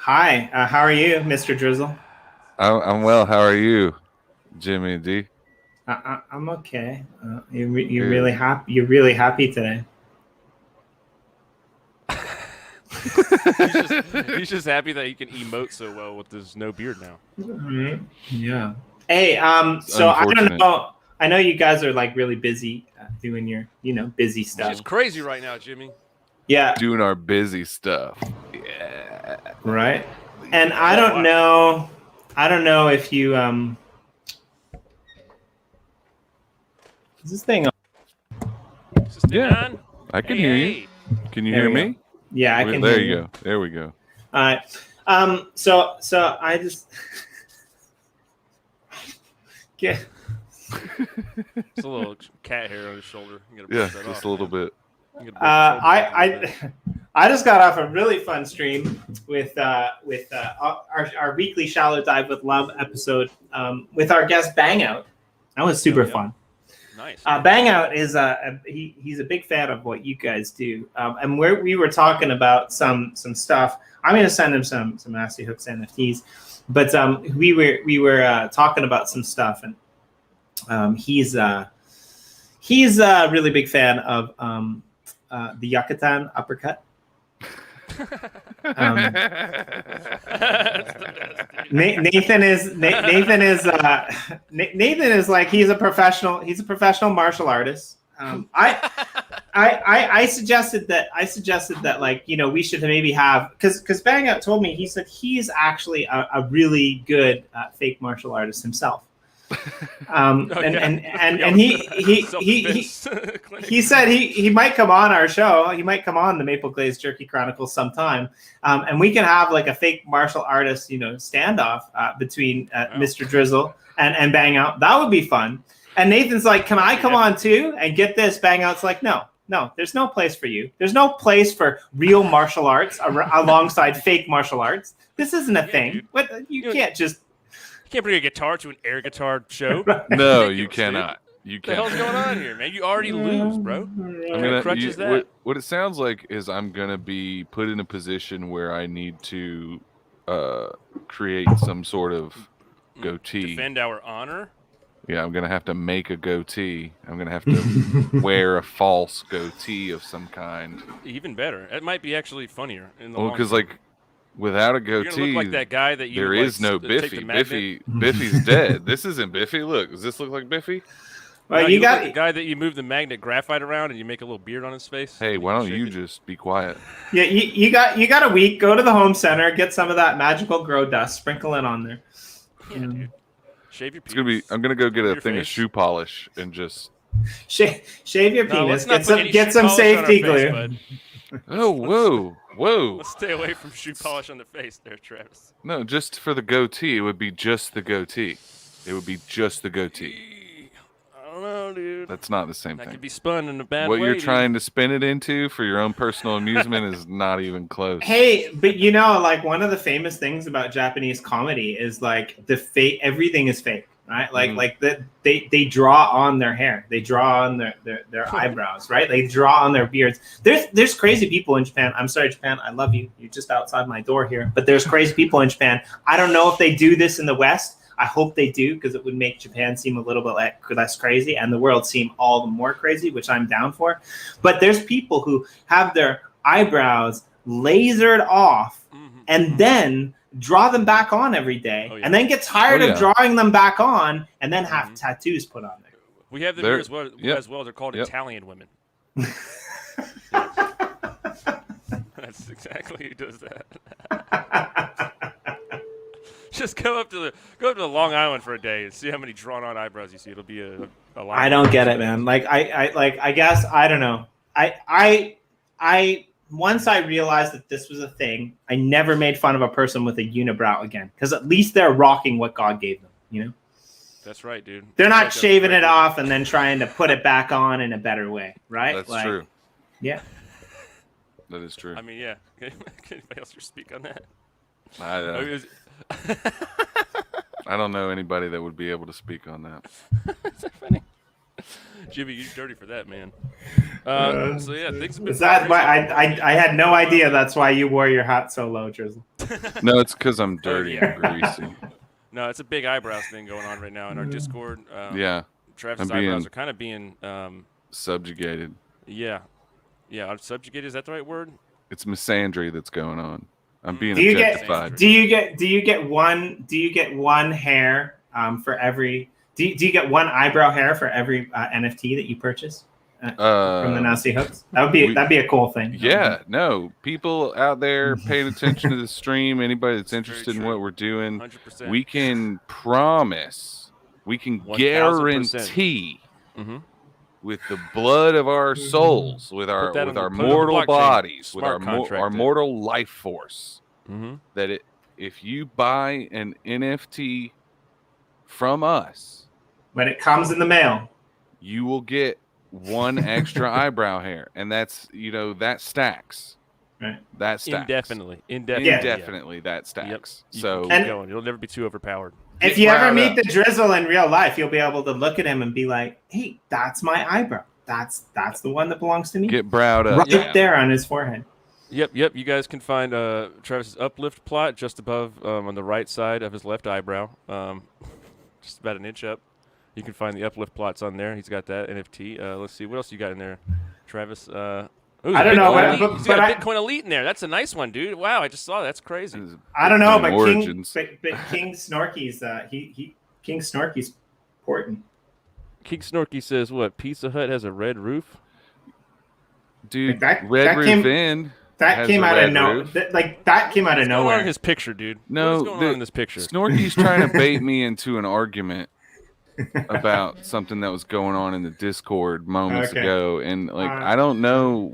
Hi, how are you, Mr. Drizzle? I'm well. How are you, Jimmy D? I'm okay. You're really Good. happy. You're really happy today. He's just happy that he can emote so well with his no beard now. Right. Yeah. Hey, It's so I don't unfortunate. know. I know you guys are like really busy doing your, busy Which is stuff. crazy right now, Jimmy. Yeah. Doing our busy stuff. Yeah. Right. And I Yeah, don't why? know. I don't know if you is this thing on? Is this thing Yeah. on? I can Hey, hear you. hey. Can you There hear we go. me? Yeah, I can There hear you you. go. There we go. All right. So I just get. It's a little cat hair on his shoulder. You gotta Yeah, brush that just off, a little man. bit. You gotta brush the shoulders off a little bit. I just got off a really fun stream with our weekly shallow dive with love episode with our guest Bang Out. That was super Yeah. fun. Nice. Bang Out is he's a big fan of what you guys do, and we were talking about some stuff. I'm gonna send him some nasty hooks NFTs, but we were talking about some stuff, and he's a really big fan of the Yucatan uppercut. Nathan is like he's a professional martial artist. I suggested that like we should maybe have because Bang Out told me he said he's actually a really good fake martial artist himself. And he said he might come on our show. He might come on the Maple Glazed Jerky Chronicles sometime, and we can have like a fake martial artist, standoff between Mr. Drizzle and Bang Out. That would be fun. And Nathan's like, "Can I come on too?" And get this, Bang Out's like, "No, there's no place for you. There's no place for real martial arts alongside fake martial arts. This isn't a thing. Dude. What you can't just." You can't bring a guitar to an air guitar show. No, Ridiculous, you cannot. You What the hell's can't. going on here, man? You already lose, bro. I mean, crutch is that? what it sounds like is I'm gonna be put in a position where I need to create some sort of goatee. Defend our honor. Yeah, I'm gonna have to make a goatee. I'm gonna have to wear a false goatee of some kind. Even better. It might be actually funnier in the Well, long because term. like without a You're gonna goatee, look like that guy that you there would, is no take the Biffy. magnet. Biffy's dead. This isn't Biffy. Look, does this look like Biffy? Well, No, you look got like the guy that you move the magnet graphite around and you make a little beard on his face. Hey, and why don't shake you it. just be quiet? Yeah, you got a week. Go to the home center, get some of that magical grow dust, sprinkle it on there. Yeah, dude. Shave your It's gonna be. penis. I'm gonna go get a Your thing of face. shoe polish and just. Shave your No, penis. let's not put any Get shoe some polish on our safety face, glue. bud. Oh, whoa! Let's stay away from shoe polish on the face there, Travis. No, just for the goatee, it would be just the goatee. It would be just the goatee. I don't know, dude. That's not the same That thing. could be spun in a bad What way. you're trying to spin it into for your own personal amusement is not even close. Hey, but like one of the famous things about Japanese comedy is like everything is fake, right? Like they draw on their hair, they draw on their eyebrows, right? They draw on their beards. There's crazy people in Japan. I'm sorry, Japan, I love you. You're just outside my door here, but there's crazy people in Japan. I don't know if they do this in the West. I hope they do because it would make Japan seem a little bit less crazy and the world seem all the more crazy, which I'm down for. But there's people who have their eyebrows lasered off and then draw them back on every day and then get tired of drawing them back on and then have tattoos put on there. We have them here as well. They're called Italian women. That's exactly who does that. Just go up to the Long Island for a day and see how many drawn-on eyebrows you see. It'll be a lot. I don't get it, man. Like I guess I don't know. I once I realized that this was a thing, I never made fun of a person with a unibrow again because at least they're rocking what God gave them. That's right, dude. They're not shaving it off and then trying to put it back on in a better way, right? That's true. Yeah. That is true. I mean, yeah. Can anybody else speak on that? I don't know anybody that would be able to speak on that. That's so funny. Jimmy, you're dirty for that, man. So yeah, things have been. Is that why I had no idea that's why you wore your hat so low, Drizzle? No, it's because I'm dirty and greasy. No, it's a big eyebrows thing going on right now in our Discord. Yeah. Travis' eyebrows are kind of being subjugated. Yeah, subjugated. Is that the right word? It's misandry that's going on. I'm being Do objectified. you get one hair for every? Do you get one eyebrow hair for every NFT that you purchase from the Nasty Hooks? That'd be a cool thing. Yeah, no, people out there paying attention to the stream. Anybody that's interested in what we're doing, 100%. we can promise, we can 1000%. guarantee. With the blood of our souls, with our mortal bodies, with our mortal life force, that if you buy an NFT from us, when it comes in the mail, you will get one extra eyebrow hair, and that's that stacks. Right. That stacks indefinitely. That stacks. Yep. So you'll never be too overpowered. If you ever meet the Drizzle in real life, you'll be able to look at him and be like, "Hey, that's my eyebrow. That's the one that belongs to me." Get browed up right there on his forehead. Yep. You guys can find Travis's uplift plot just above on the right side of his left eyebrow, just about an inch up. You can find the uplift plots on there. He's got that NFT. Let's see what else you got in there, Travis. I don't know, but Bitcoin Elite in there. That's a nice one, dude. Wow, I just saw that. That's crazy. I don't know, but King Snorky's important. King Snorky says, "What? Pizza Hut has a red roof?" Dude, Red Roof Inn. That came out of nowhere. That came out of nowhere. What's going on in his picture, dude? No, what's going on in this picture? Snorky's trying to bait me into an argument about something that was going on in the Discord moments ago, and I don't know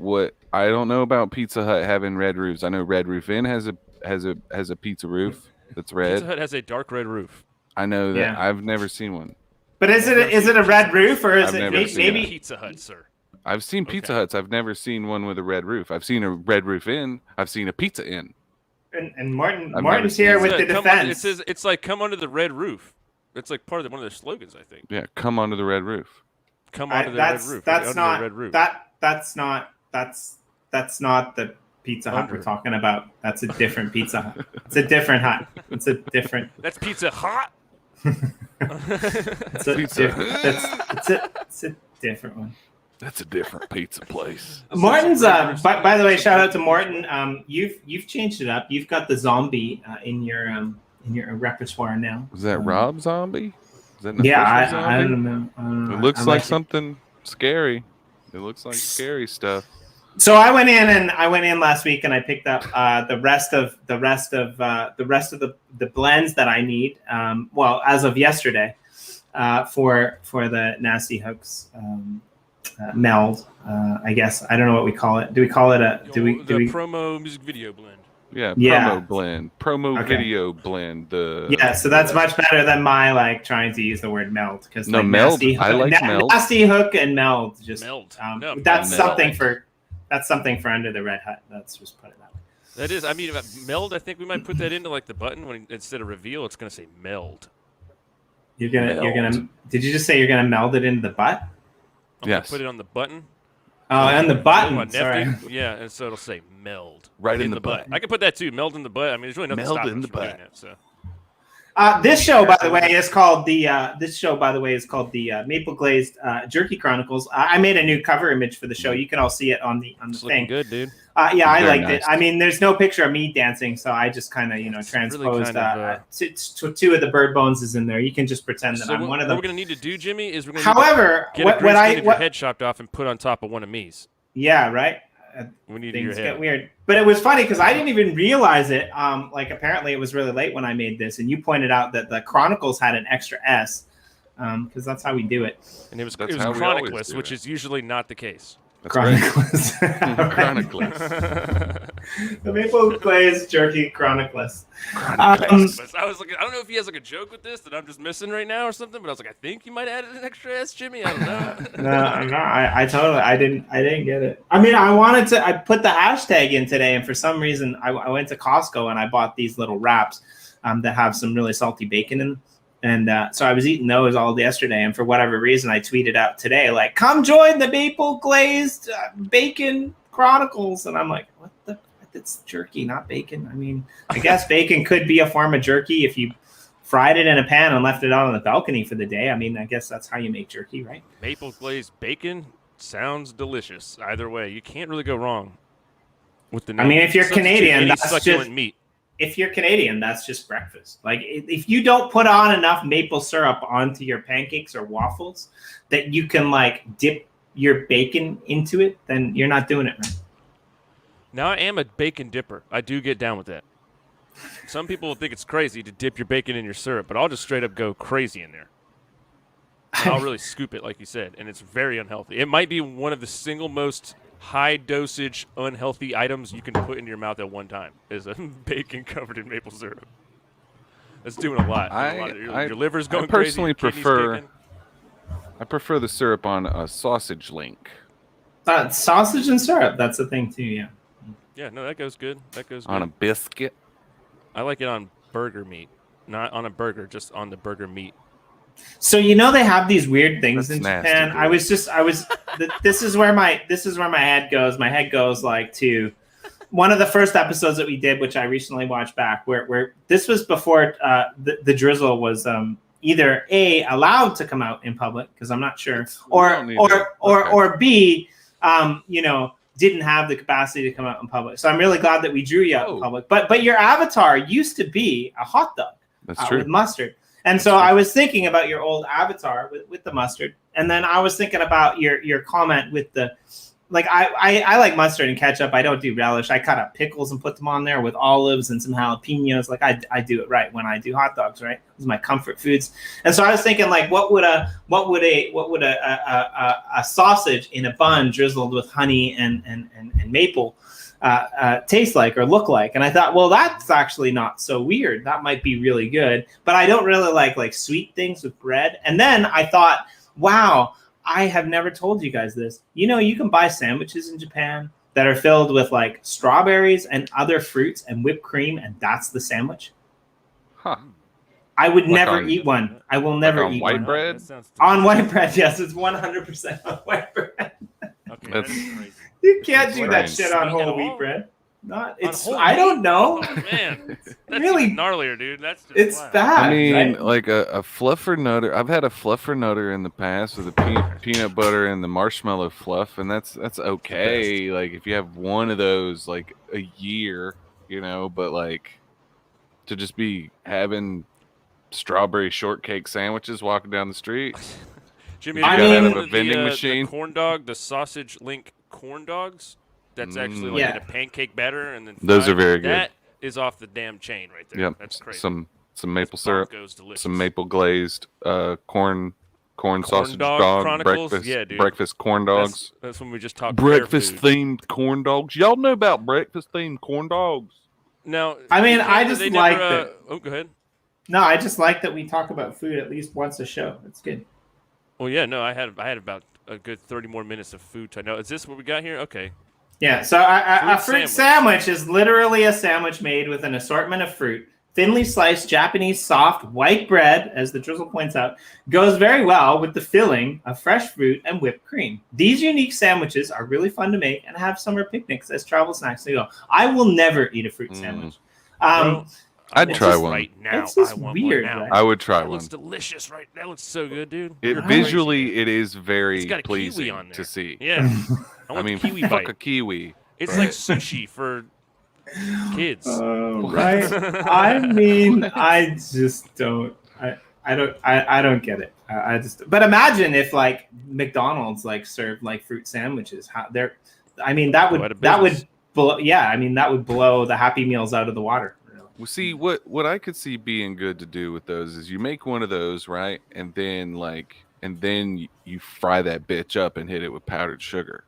about Pizza Hut having red roofs. I know Red Roof Inn has a pizza roof that's red. Pizza Hut has a dark red roof. I know that. Yeah. I've never seen one. But is it a red roof or is it maybe Pizza Hut, sir? I've seen Pizza Huts. I've never seen one with a red roof. I've seen a Red Roof Inn. I've seen a Pizza Inn. And Martin's here with the defense. It's like come under the red roof. It's like part of one of their slogans, I think. Yeah, come under the red roof. Come under the red roof. That's not the Pizza Hut we're talking about. That's a different Pizza Hut. It's a different hut. It's a different. That's Pizza Hut. It's a different one. That's a different pizza place. Morton's. By the way, shout out to Morton. You've changed it up. You've got the zombie in your repertoire now. Is that Rob Zombie? Is that I don't know. It looks like something scary. It looks like scary stuff. So I went in last week and I picked up the rest of the blends that I need. Well, as of yesterday, for the Nasty Hooks meld. I guess I don't know what we call it. Do we call it the promo music video blend? Yeah, promo blend, video blend. So that's much better than my trying to use the word meld because meld. Nasty I like meld. Nasty Hook and meld just meld. That's something for Under the Red Hut. Let's just put it that way. That is, I mean, meld. I think we might put that into the button when instead of reveal, it's gonna say meld. You're gonna. Did you just say you're gonna meld it into the butt? Yes. Put it on the button. Oh, on the button. Sorry. Yeah, and so it'll say meld right in the butt. I can put that too. Meld in the butt. I mean, there's really nothing meld stopping in the butt. It, so. This show, by the way, is called the Maple Glazed Jerky Chronicles. I made a new cover image for the show. You can all see it on the it's thing. Looking good, dude. Yeah, I liked it. I mean, there's no picture of me dancing, so I just kind of transposed. Two of the bird bones is in there. You can just pretend that I'm one of them. What we're gonna need to do, Jimmy, is we're gonna. However, get your head chopped off and put on top of one of me's. Yeah, right. We need things your head. Get weird, but it was funny because I didn't even realize it. Apparently it was really late when I made this, and you pointed out that the Chronicles had an extra S, because that's how we do it. And it was Chronicles, which is usually not the case. Chronicles. Chronicles. The Maple Glazed Jerky Chronicles. I was like, I don't know if he has a joke with this that I'm just missing right now or something, but I was like, I think you might add an extra S, Jimmy. I don't know. No, I didn't get it. I mean, I put the hashtag in today, and for some reason I went to Costco and I bought these little wraps that have some really salty bacon in. And so I was eating those all yesterday, and for whatever reason, I tweeted out today, like, come join the Maple Glazed Bacon Chronicles. And I'm like, what the? It's jerky, not bacon. I mean, I guess bacon could be a form of jerky if you fried it in a pan and left it out on the balcony for the day. I mean, I guess that's how you make jerky, right? Maple glazed bacon sounds delicious. Either way, you can't really go wrong with the name. I mean, if you're Canadian, that's succulent just meat. If you're Canadian, that's just breakfast. Like, if you don't put on enough maple syrup onto your pancakes or waffles that you can like dip your bacon into it, then you're not doing it right. Now, I am a bacon dipper. I do get down with that. Some people will think it's crazy to dip your bacon in your syrup, but I'll just straight up go crazy in there. And I'll really scoop it, like you said, and it's very unhealthy. It might be one of the single most high-dosage, unhealthy items you can put in your mouth at one time, is a bacon covered in maple syrup. That's doing a lot. Your liver's going crazy. I prefer the syrup on a sausage link. Sausage and syrup, that's the thing too, yeah. Yeah, no, that goes good. On a biscuit. I like it on burger meat. Not on a burger, just on the burger meat. So they have these weird things That's in nasty, Japan. dude. This is where my head goes. My head goes like to one of the first episodes that we did, which I recently watched back, where this was before the drizzle was either A, allowed to come out in public, because I'm not sure, or B, didn't have the capacity to come out in public. So I'm really glad that we drew you out in public. But your avatar used to be a hot dog with mustard. And so I was thinking about your old avatar with the mustard. And then I was thinking about your comment with the, like, I like mustard and ketchup. I don't do relish. I cut up pickles and put them on there with olives and some jalapenos. Like I do it right when I do hot dogs, right? Those are my comfort foods. And so I was thinking, like, what would a sausage in a bun drizzled with honey and maple taste like or look like? And I thought, well, that's actually not so weird. That might be really good. But I don't really like sweet things with bread. And then I thought, wow, I have never told you guys this. You can buy sandwiches in Japan that are filled with like strawberries and other fruits and whipped cream, and that's the sandwich. Huh. I would never eat one. I will never eat white one. bread? On white bread, yes. It's 100% on white bread. Okay, that's crazy. You can't do that shit on whole wheat bread. I don't know. Oh, man, that's really even gnarlier, dude. It's bad. I mean, right? like a fluffernutter. I've had a fluffernutter in the past with the peanut butter and the marshmallow fluff, and that's okay. Like if you have one of those like a year, but like to just be having strawberry shortcake sandwiches walking down the street. Jimmy, out of a vending machine. The corn dog, the sausage link corn dogs. That's actually like in a pancake batter, and then those are very good. That is off the damn chain right there. Yep, that's crazy. Some maple syrup, some maple glazed corn sausage dog Chronicles? breakfast. Yeah, dude. Breakfast corn dogs. That's when we just talked breakfast themed corn dogs. Y'all know about breakfast themed corn dogs? Now, I mean, I just like that. Oh, go ahead. No, I just like that we talk about food at least once a show. It's good. Well, yeah, no, I had about a good 30 more minutes of food to know. Is this what we got here? Okay. Yeah, so a fruit sandwich is literally a sandwich made with an assortment of fruit, thinly sliced Japanese soft white bread, as the drizzle points out, goes very well with the filling of fresh fruit and whipped cream. These unique sandwiches are really fun to make and have summer picnics as travel snacks to go. I will never eat a fruit sandwich. I'd try one right now. It's just weird. Right? I would try one. That looks delicious, right? That looks so good, dude. Visually, it is very got a pleasing kiwi on there. to see. Yeah. I mean, kiwi fuck bite. a kiwi. It's like sushi for kids. Right? I mean, I just don't. I don't get it. But imagine if like McDonald's like served like fruit sandwiches. That would blow the Happy Meals out of the water. Well, see, what I could see being good to do with those is you make one of those, right? And then you fry that bitch up and hit it with powdered sugar.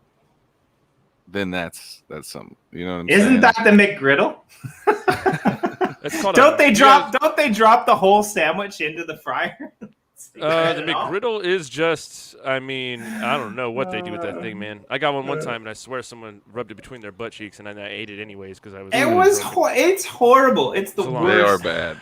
Then that's something. You know what I'm saying? Isn't that the McGriddle? Don't they drop the whole sandwich into the fryer? The McGriddle is just, I mean, I don't know what they do with that thing, man. I got one time, and I swear someone rubbed it between their butt cheeks, and I ate it anyways because I was. It's horrible. It's the worst. They are bad.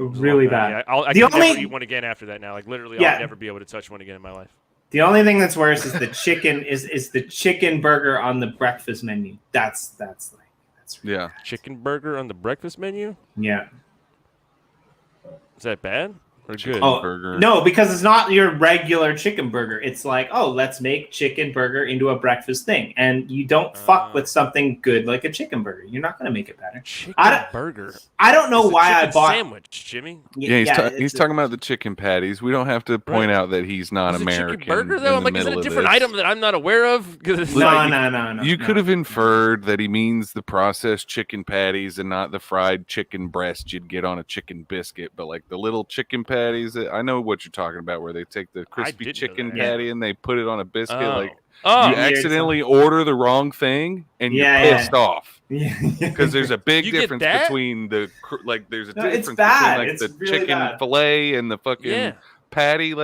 Really bad. Yeah, I can never eat one again after that now. Like literally, I'll never be able to touch one again in my life. The only thing that's worse is the chicken is the chicken burger on the breakfast menu. That's Chicken burger on the breakfast menu? Yeah. Is that bad or good? Burger. No, because it's not your regular chicken burger. It's like, let's make chicken burger into a breakfast thing. And you don't fuck with something good like a chicken burger. You're not going to make it better. Chicken burger? I don't know why I bought sandwich, Jimmy. He's talking about the chicken patties. We don't have to point out that he's not American. Chicken burger, though? I'm like, is it a different item that I'm not aware of? No. You could have inferred that he means the processed chicken patties and not the fried chicken breast you'd get on a chicken biscuit, but like the little chicken patties. I know what you're talking about, where they take the crispy chicken patty and they put it on a biscuit. You accidentally order the wrong thing and you're pissed off. Because there's a big difference between there's a difference between the really chicken fillet and the fucking patty.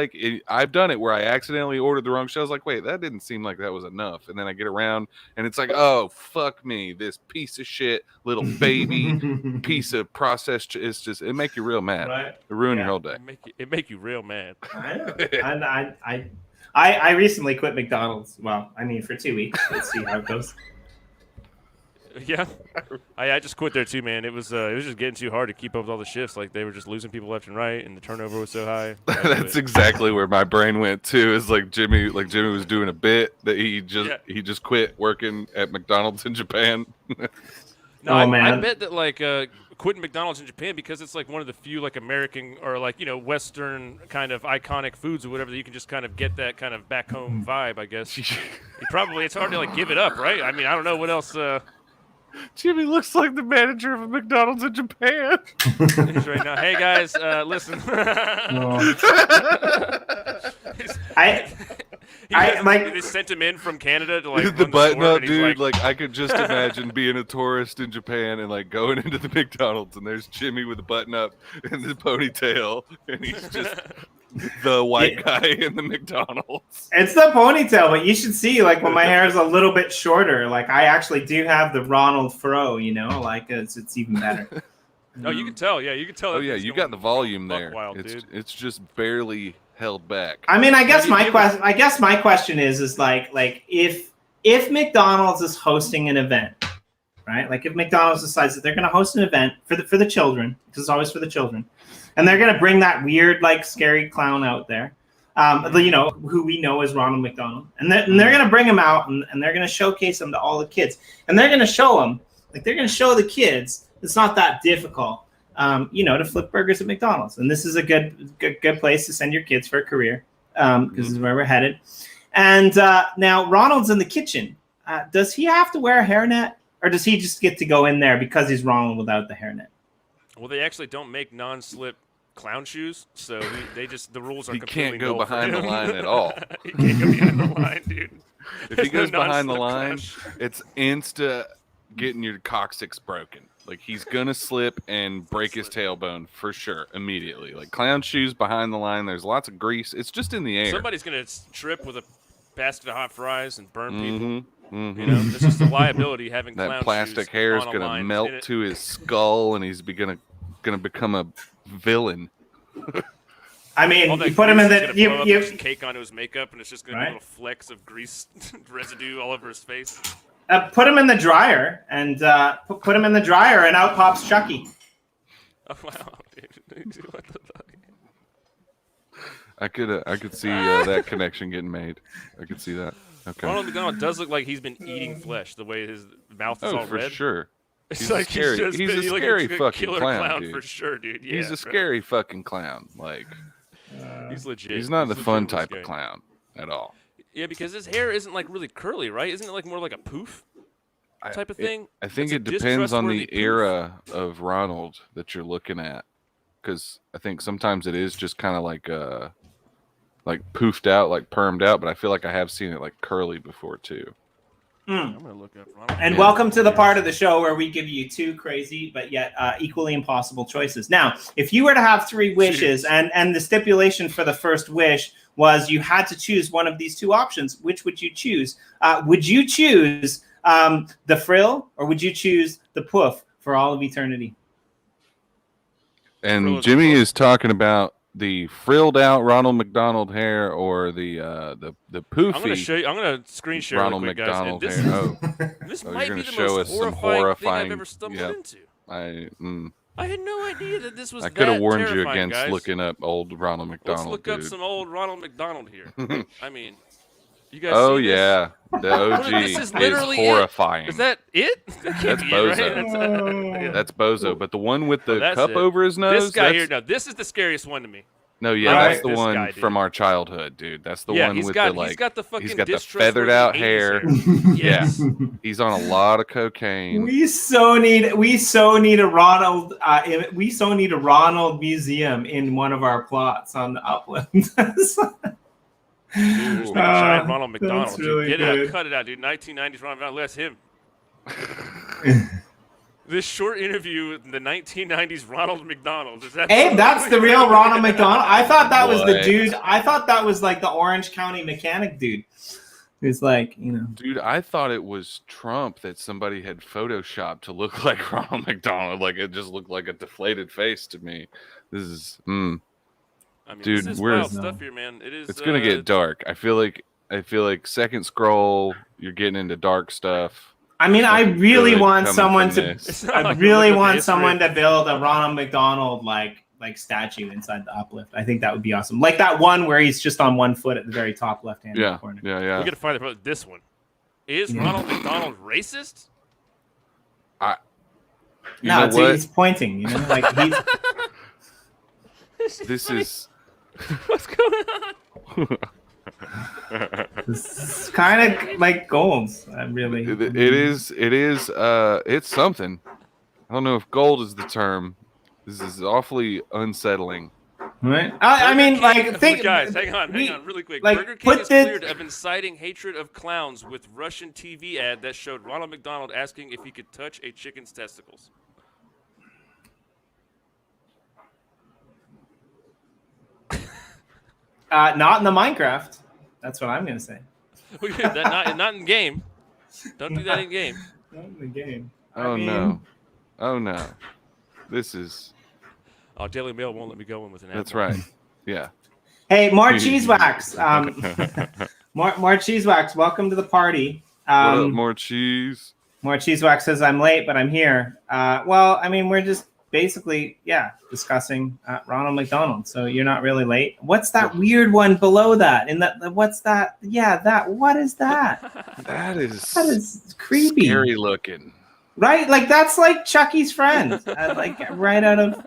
I've done it where I accidentally ordered the wrong shit. I was like, wait, that didn't seem like that was enough. And then I get around and it's like, oh, fuck me. This piece of shit, little baby piece of processed. It's just, it make you real mad. Right? It ruin your whole day. It make you real mad. I recently quit McDonald's. Well, I mean, for 2 weeks. Let's see how it goes. Yeah, I just quit there too, man. It was just getting too hard to keep up with all the shifts. Like they were just losing people left and right, and the turnover was so high. That's exactly where my brain went too. Is like Jimmy was doing a bit that he just quit working at McDonald's in Japan. No, I bet that quitting McDonald's in Japan, because it's like one of the few like American or like Western kind of iconic foods or whatever that you can just kind of get that kind of back home vibe. I guess it's hard to like give it up, right? I mean, I don't know what else. Jimmy looks like the manager of a McDonald's in Japan. He's right now. Hey guys, listen. They sent him in from Canada to like the button up, dude. Like I could just imagine being a tourist in Japan and like going into the McDonald's and there's Jimmy with the button up and the ponytail, and he's just the white guy in the McDonald's. It's the ponytail, but you should see like when my hair is a little bit shorter. Like I actually do have the Ronald fro, like it's even better. No, you can tell. Yeah, you can tell. Oh yeah, you got the volume there. Wild, it's just barely held back. I mean, I guess my question is like if McDonald's is hosting an event, right? Like if McDonald's decides that they're going to host an event for the children, because it's always for the children, and they're going to bring that weird like scary clown out there, who we know as Ronald McDonald, and they're going to bring him out and they're going to showcase him to all the kids, and they're going to show them show the kids it's not that difficult. To flip burgers at McDonald's. And this is a good place to send your kids for a career, because this is where we're headed. And now Ronald's in the kitchen. Does he have to wear a hairnet, or does he just get to go in there because he's Ronald without the hairnet? Well, they actually don't make non-slip clown shoes, so the rules are he completely can't go behind the line at all. He can't go behind the line, dude. If he goes behind the line, it's insta getting your coccyx broken. Like he's gonna slip and break his tailbone for sure immediately. Like clown shoes behind the line, there's lots of grease. It's just in the air. Somebody's gonna trip with a basket of hot fries and burn people. Mm-hmm. It's just a liability having that clown plastic shoes hair is on gonna melt to his skull, and he's gonna become a villain. I mean, you put him in the you cake onto his makeup, and it's just gonna be little flecks of grease residue all over his face. Put him in the dryer, and put him in the dryer, and out pops Chucky. Oh wow, dude! What the fuck? I could see that connection getting made. I could see that. Okay. Ronald McDonald does look like he's been eating flesh. The way his mouth is all for red. Sure. He's like scary. He's a scary fucking clown dude. For sure, dude. Yeah, he's a scary fucking clown. Like he's legit. He's not the fun type of clown at all. Yeah, because his hair isn't like really curly, right? Isn't it like more like a poof type of thing? I think it depends on the era of Ronald that you're looking at, because I think sometimes it is just kind of like poofed out, like permed out. But I feel like I have seen it like curly before too. I'm gonna look up Ronald. And welcome to the part of the show where we give you two crazy but yet equally impossible choices. Now, if you were to have three wishes, and the stipulation for the first wish was you had to choose one of these two options, which would you choose? Would you choose the frill, or would you choose the poof for all of eternity? And Jimmy is talking about the frilled out Ronald McDonald hair or the poofy. I'm gonna show you. I'm gonna screen share Ronald real quick, McDonald guys. hair. This you're might gonna be the show most us some horrifying thing I've horrifying. ever stumbled into. I had no idea that this was. I could have warned you terrifying, against guys. looking up old Ronald McDonald. Let's look up some old Ronald McDonald here. I mean, you guys. Oh see this? yeah, the OG This is literally horrifying. Is that it? That's Bozo. Right? That's Bozo. But the one with the cup it. over his nose. This guy here. No, this is the scariest one to me. No, yeah, that's the one from our childhood, dude. That's the one with the he's got the fucking feathered out hair. Yes, he's on a lot of cocaine. We so need a Ronald. We so need a Ronald museum in one of our plots on the Uplift. Giant Ronald McDonald. Really Get good. it out, cut it out, dude. 1990s Ronald McDonald. That's him. This short interview with the 1990s Ronald McDonald. Is that? Hey, that's the real Ronald McDonald. I thought that was the What? dude. I thought that was like the Orange County mechanic dude. Who's like, Dude, I thought it was Trump that somebody had photoshopped to look like Ronald McDonald. Like it just looked like a deflated face to me. This is, I mean, dude, this is we're wild stuff here, man. It is. It's gonna get dark. I feel like second scroll, you're getting into dark stuff. I mean, I really want someone to. I I really want someone to build a Ronald McDonald like statue inside the Uplift. I think that would be awesome. Like that one where he's just on one foot at the very top left-hand corner. Yeah. We gotta find out this one. Is Ronald McDonald racist? No, he's pointing. Like he's. This is. What's going on? It's kind of like gold. Really. It is. It's something. I don't know if gold is the term. This is awfully unsettling. Right. I mean, like, think, guys, hang on, really quick. Like, Burger King is cleared of inciting hatred of clowns with Russian TV ad that showed Ronald McDonald asking if he could touch a chicken's testicles. Not in the Minecraft. That's what I'm gonna say. Not in game. Don't do that in game. Not in the game. Oh no. This is. Oh, Daily Mail won't let me go in with an ad. That's right. Yeah. Hey, more cheese wax. More cheese wax. Welcome to the party. What up, more cheese? More cheese wax says I'm late, but I'm here. Well, I mean, we're just basically, discussing Ronald McDonald. So you're not really late. What's that weird one below that? What's that? Yeah, that. What is that? That is creepy. Scary looking. Right? Like that's like Chucky's friend. Like right out of.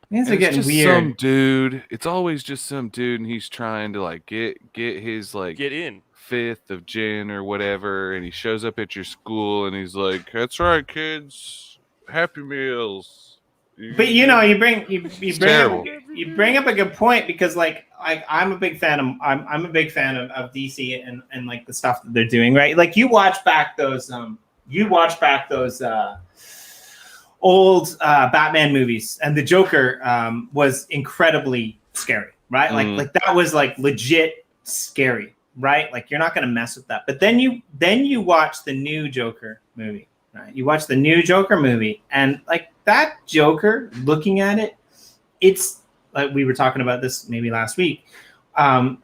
These are getting weird. Some dude. It's always just some dude, and he's trying to like get his like get in 5th of gin or whatever, and he shows up at your school, and he's like, "That's right, kids, Happy Meals." But you bring up a good point because like I'm a big fan of DC and like the stuff that they're doing, right? Like you watch back those old Batman movies, and the Joker was incredibly scary, right? Like that was like legit scary, right? Like you're not gonna mess with that. But then you watch the new Joker movie, right? You watch the new Joker movie, and like that Joker, looking at it, it's like we were talking about this maybe last week.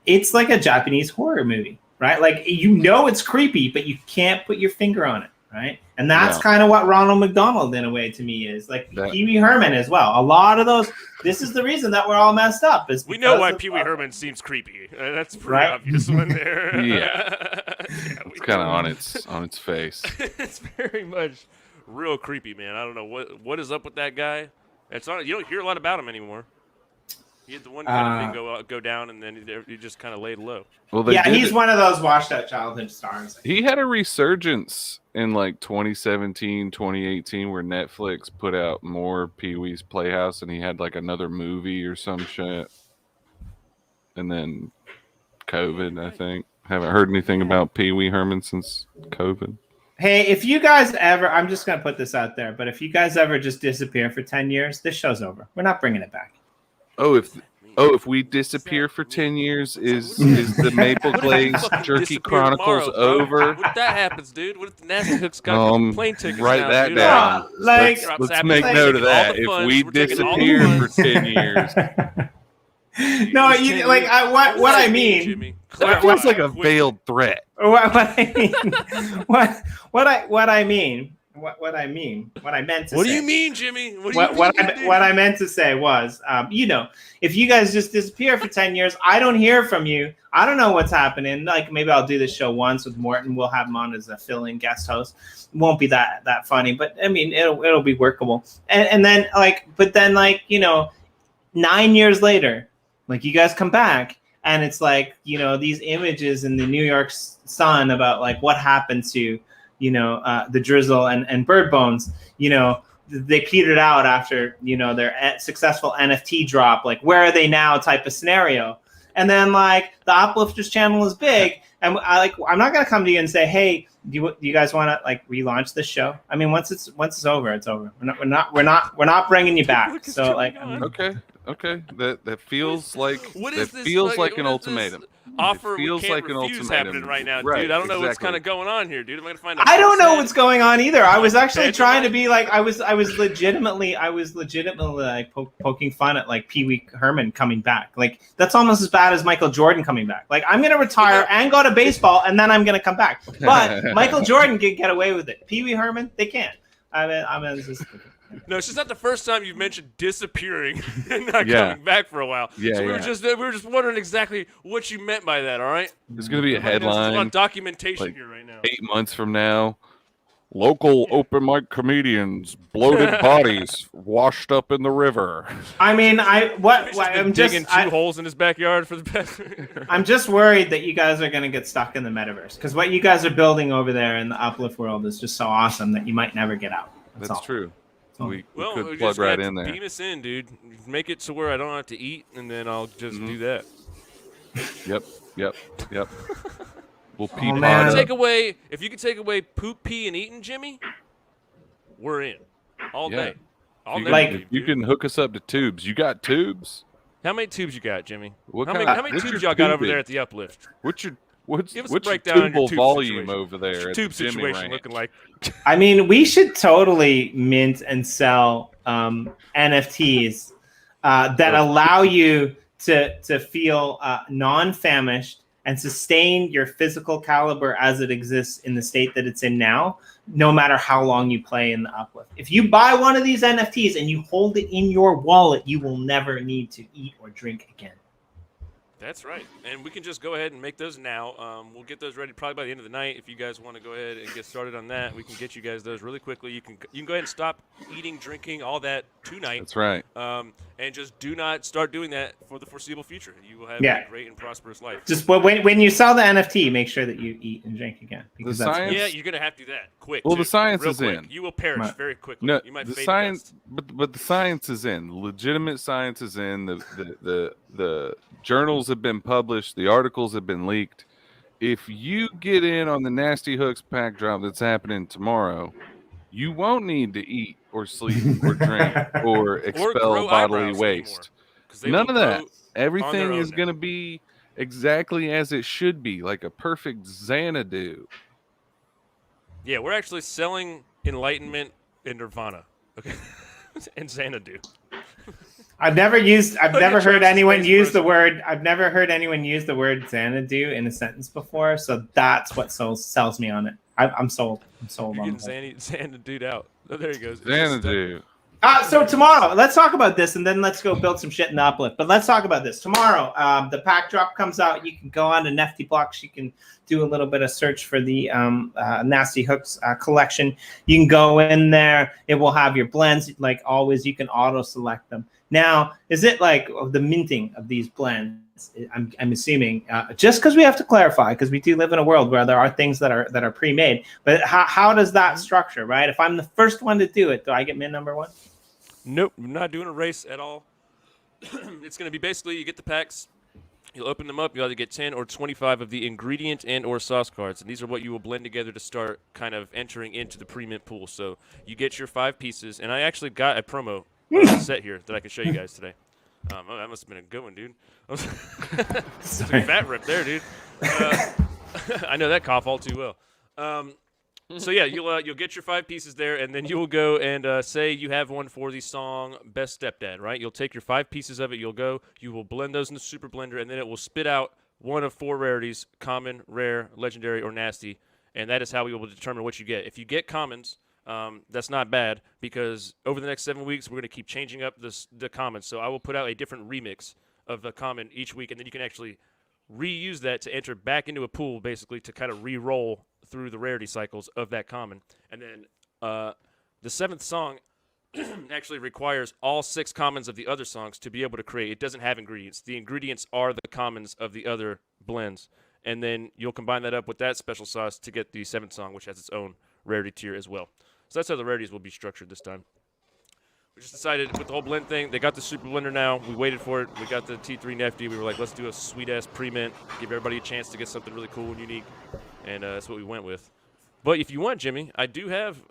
It's like a Japanese horror movie, right? Like it's creepy, but you can't put your finger on it. Right. And that's kind of what Ronald McDonald, in a way, to me is like Pee Wee Herman as well. A lot of those. This is the reason that we're all messed up. Is we know why Pee Wee Herman seems creepy. That's a pretty obvious one there. It's kind of on its face. It's very much real creepy, man. I don't know what is up with that guy. It's not. You don't hear a lot about him anymore. He had the one kind of thing go down, and then he just kind of laid low. Well, he's one of those washed out childhood stars. He had a resurgence in like 2017, 2018, where Netflix put out more Pee-wee's Playhouse, and he had like another movie or some shit. And then COVID, I think. Haven't heard anything about Pee Wee Herman since COVID. Hey, if you guys ever, I'm just going to put this out there, but if you guys ever just disappear for 10 years, this show's over. We're not bringing it back. Oh, if Oh, if we disappear for 10 years, is the Maple Glazed Jerky Chronicles over? What if that happens, dude? What if the Nasty Hooks got plane tickets write now, that dude? down. Like, let's make note of that. If we disappear for 10 years. No, what I mean, Jimmy. That feels like a veiled threat. What I mean, what I meant to say. What do you mean, Jimmy? What I meant to say was, if you guys just disappear for 10 years, I don't hear from you. I don't know what's happening. Like, maybe I'll do this show once with Morton. We'll have him on as a fill-in guest host. It won't be that funny, but I mean, it'll be workable. And then 9 years later, like, you guys come back and it's like, these images in the New York Sun about like what happened to, the Drizzle and Bird Bones, they petered out after, their successful NFT drop, like where are they now type of scenario. And then like the Uplifters channel is big. And I'm not going to come to you and say, hey, do you guys want to like relaunch this show? I mean, once it's over, it's over. We're not bringing you back. So like, Okay, that feels like an ultimatum. Offer we can't refuse happening right now, dude. I don't know what's kind of going on here, dude. I'm gonna find. I don't know what's going on either. I was actually trying to be like, I was legitimately like poking fun at like Pee Wee Herman coming back. Like that's almost as bad as Michael Jordan coming back. Like I'm gonna retire and go to baseball and then I'm gonna come back. But Michael Jordan can get away with it. Pee Wee Herman, they can't. No, it's just not the first time you've mentioned disappearing and not coming back for a while. Yeah, so we were just wondering exactly what you meant by that. All right. There's gonna be a headline. There's a lot of documentation like here right now. 8 months from now, local open mic comedians, bloated bodies washed up in the river. I mean, I'm just digging two holes in his backyard for the best. I'm just worried that you guys are gonna get stuck in the metaverse because what you guys are building over there in the Uplift world is just so awesome that you might never get out. That's true. We could we plug just right in there. Beam us in, dude. Make it to where I don't have to eat, and then I'll just do that. Yep. We'll pee if you could take away poop, pee, and eating, Jimmy, we're in all day. You can hook us up to tubes. You got tubes? How many tubes you got, Jimmy? How many tubes y'all got over there at the Uplift? What's your breakdown tubal volume over there? What's your tube situation looking like? I mean, we should totally mint and sell NFTs that allow you to feel non-famished and sustain your physical caliber as it exists in the state that it's in now, no matter how long you play in the Uplift. If you buy one of these NFTs and you hold it in your wallet, you will never need to eat or drink again. That's right. And we can just go ahead and make those now. We'll get those ready probably by the end of the night. If you guys want to go ahead and get started on that, we can get you guys those really quickly. You can go ahead and stop eating, drinking, all that tonight. That's right. And just do not start doing that for the foreseeable future. You will have a great and prosperous life. Just when you sell the NFT, make sure that you eat and drink again. Because you're going to have to do that quick. Well, the science is in. You will perish very quickly. No, you might the science, but the science is in. Legitimate science is in. The journals have been published. The articles have been leaked. If you get in on the Nasty Hooks pack drop that's happening tomorrow, you won't need to eat or sleep or drink or expel bodily waste. None of that. Everything is going to be exactly as it should be, like a perfect Xanadu. Yeah, we're actually selling enlightenment and nirvana. Okay. And Xanadu. I've never heard anyone use the word Xanadu in a sentence before, so that's what sells me on it. I'm sold. I'm getting Xanadu out. Oh, there he goes. Xanadu. So tomorrow, let's talk about this, and then let's go build some shit in the Uplift. But let's talk about this. Tomorrow, the pack drop comes out. You can go on to Nifty Blocks. You can do a little bit of search for the Nasty Hooks collection. You can go in there. It will have your blends. Like always, you can auto-select them. Now, is it like the minting of these blends? I'm assuming, just because we have to clarify, because we do live in a world where there are things that are pre-made. But how does that structure, right? If I'm the first one to do it, do I get mint number one? Nope, I'm not doing a race at all. It's going to be basically you get the packs, you'll open them up, you'll either get 10 or 25 of the ingredient and or sauce cards, and these are what you will blend together to start kind of entering into the pre-mint pool. So you get your 5 pieces, and I actually got a promo set here that I can show you guys today. Oh, that must have been a good one, dude. It's a fat rip there, dude. I know that cough all too well. So yeah, you'll get your 5 pieces there, and then you'll go and say you have one for the song Best Stepdad, right? You'll take your 5 pieces of it, you will blend those in the super blender, and then it will spit out one of 4 rarities: common, rare, legendary, or nasty, and that is how we will determine what you get. If you get commons, that's not bad, because over the next 7 weeks, we're going to keep changing up the commons. So I will put out a different remix of the common each week, and then you can actually reuse that to enter back into a pool, basically, to kind of re-roll through the rarity cycles of that common. And then the 7th song actually requires all 6 commons of the other songs to be able to create. It doesn't have ingredients. The ingredients are the commons of the other blends. And then you'll combine that up with that special sauce to get the 7th song, which has its own rarity tier as well. So that's how the rarities will be structured this time. We just decided with the whole blend thing, they got the super blender now. We waited for it. We got the T3 Nefty. We were like, let's do a sweet-ass pre-mint, give everybody a chance to get something really cool and unique. And that's what we went with. But if you want, Jimmy, I do have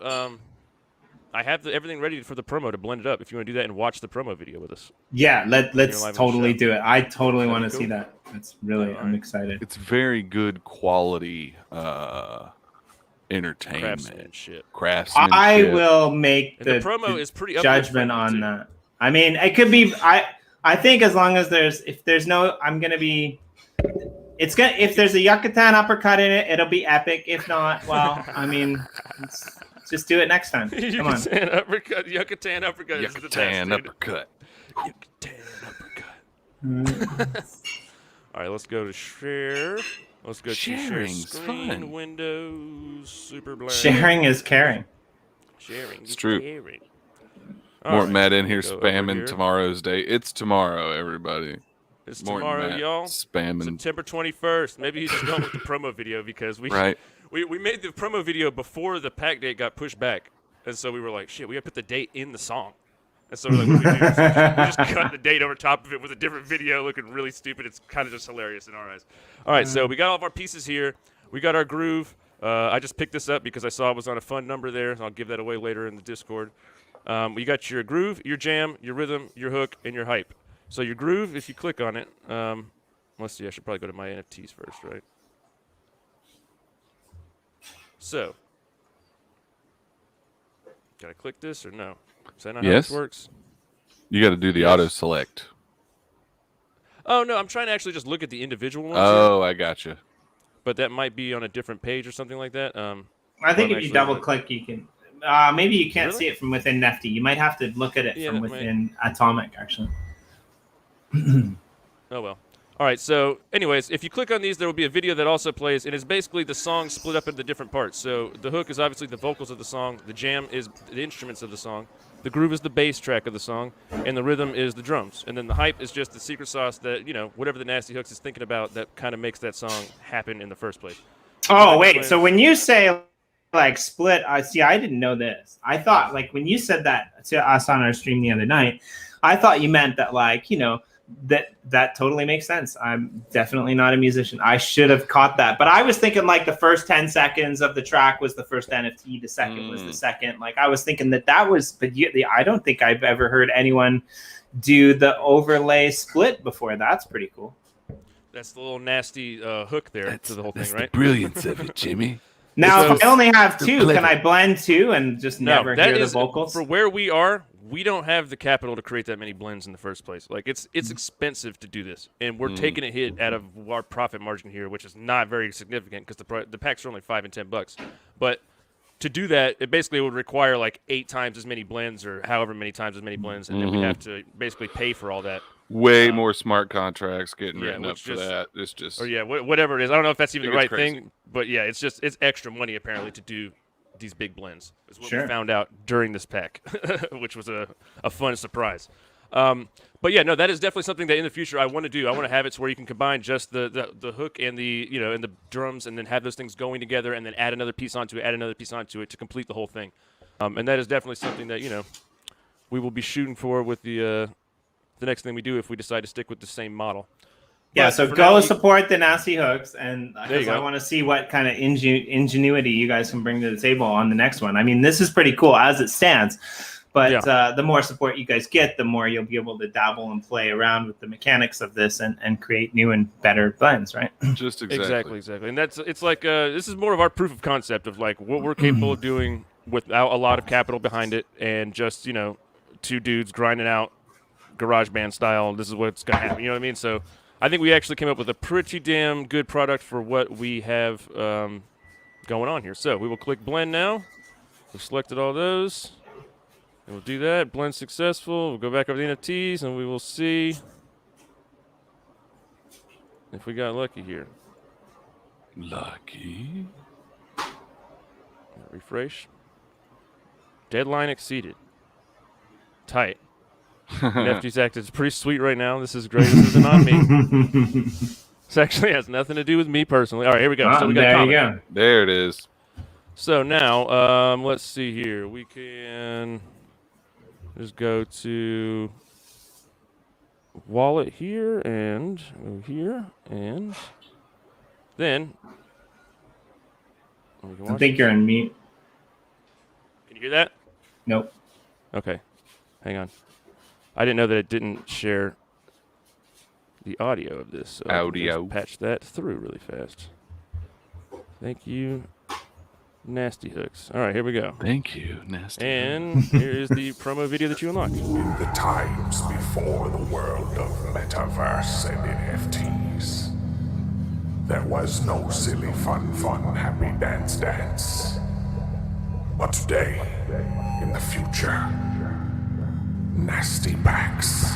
everything ready for the promo to blend it up. If you want to do that and watch the promo video with us. Yeah, let's totally do it. I totally want to see that. That's really, I'm excited. It's very good quality entertainment. Craftsmanship. I will make the promo is pretty judgment on that. I mean, it could be. I think as long as if there's no, I'm gonna be. It's gonna. If there's a Yucatan uppercut in it, it'll be epic. If not, well, I mean, let's just do it next time. Come on. Yucatan uppercut. Yucatan uppercut. Yucatan uppercut. All right, let's go to share. Let's go to share screen, fun. Windows, super blend. Sharing is caring. Sharing it's true. Caring. Mort Matt in here spamming tomorrow's date. It's tomorrow, everybody. It's tomorrow, y'all. Spamming. September 21st. Maybe he's just going with the promo video because we made the promo video before the pack date got pushed back. And so we were like, shit, we got to put the date in the song. And so we're like, what do we do? So we just cut the date over top of it with a different video looking really stupid. It's kind of just hilarious in our eyes. All right, so we got all of our pieces here. We got our groove. I just picked this up because I saw it was on a fun number there. So I'll give that away later in the Discord. You got your groove, your jam, your rhythm, your hook, and your hype. So your groove, if you click on it, let's see, I should probably go to my NFTs first, right? So, got to click this or no? Is that not how this works? You got to do the auto select. Oh, no, I'm trying to actually just look at the individual ones. Oh, I gotcha. But that might be on a different page or something like that. I think if you double click, you can. Maybe you can't see it from within Nefty. You might have to look at it from within Atomic, actually. Oh, well. All right, so anyways, if you click on these, there will be a video that also plays, and it's basically the song split up into different parts. So the hook is obviously the vocals of the song. The jam is the instruments of the song. The groove is the bass track of the song, and the rhythm is the drums. And then the hype is just the secret sauce that, whatever the Nasty Hooks is thinking about that kind of makes that song happen in the first place. Oh, wait. So when you say, like, split, I didn't know this. I thought, like, when you said that to us on our stream the other night, I thought you meant that, like, that totally makes sense. I'm definitely not a musician. I should have caught that. But I was thinking like the first 10 seconds of the track was the first NFT, the second was the second. Like I was thinking that was, but I don't think I've ever heard anyone do the overlay split before. That's pretty cool. That's the little nasty hook there to the whole thing, right? The brilliance of it, Jimmy. Now, if I only have 2, can I blend 2 and just never hear the vocals? For where we are, we don't have the capital to create that many blends in the first place. Like it's expensive to do this, and we're taking a hit out of our profit margin here, which is not very significant because the packs are only $5 and $10. But to do that, it basically would require like 8 times as many blends, or however many times as many blends, and then we have to basically pay for all that. Way more smart contracts getting written up for that. It's just whatever it is. I don't know if that's even the right thing, but yeah, it's extra money apparently to do these big blends. Is what we found out during this pack, which was a fun surprise. But yeah, no, that is definitely something that in the future I want to do. I want to have it where you can combine just the hook and the and the drums, and then have those things going together, and then add another piece onto it, to complete the whole thing. And that is definitely something that we will be shooting for with the next thing we do if we decide to stick with the same model. Yeah, so go support the Nasty Hooks, and I want to see what kind of ingenuity you guys can bring to the table on the next one. I mean, this is pretty cool as it stands, But the more support you guys get, the more you'll be able to dabble and play around with the mechanics of this and create new and better blends, right? Just exactly. And it's like this is more of our proof of concept of like what we're capable of doing without a lot of capital behind it, and just, you know, two dudes grinding out GarageBand style. This is what's gonna happen. You know what I mean? So I think we actually came up with a pretty damn good product for what we have going on here. So we will click blend now. We've selected all those. And we'll do that. Blend successful. We'll go back over the NFTs, and we will see if we got lucky here. Lucky. Refresh. Deadline exceeded. Tight. NFTs active. It's pretty sweet right now. This is great. This isn't on me. This actually has nothing to do with me personally. All right, here we go. So we got there you go. There it is. So now, let's see here. We can just go to wallet here and over here, and then I think you're on mute. Can you hear that? Nope. Okay, hang on. I didn't know that it didn't share the audio of this. So audio. I can just patch that through really fast. Thank you, Nasty Hooks. All right, here we go. Thank you, Nasty. And here is the promo video that you unlocked. In the times before the world of metaverse and NFTs, there was no silly fun, happy dance. But today, in the future, nasty packs.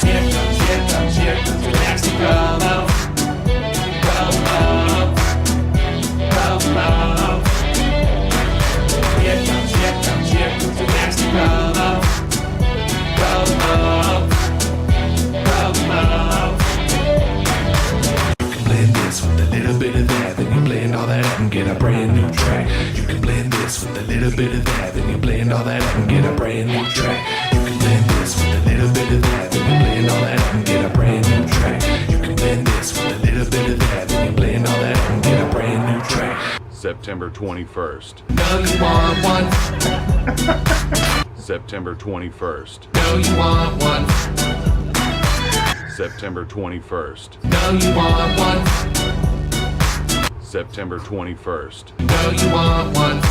Here comes the nasty promo. Here comes the nasty promo. You can blend this with a little bit of that, then you blend all that up and get a brand new track. You can blend this with a little bit of that, then you blend all that up and get a brand new track. You can blend this with a little bit of that, then you blend all that up and get a brand new track. You can blend this with a little bit of that, then you blend all that up and get a brand new track. September 21st. Know you want one. September 21st. Know you want one. September 21st. Know you want one. September 21st. Know you want one.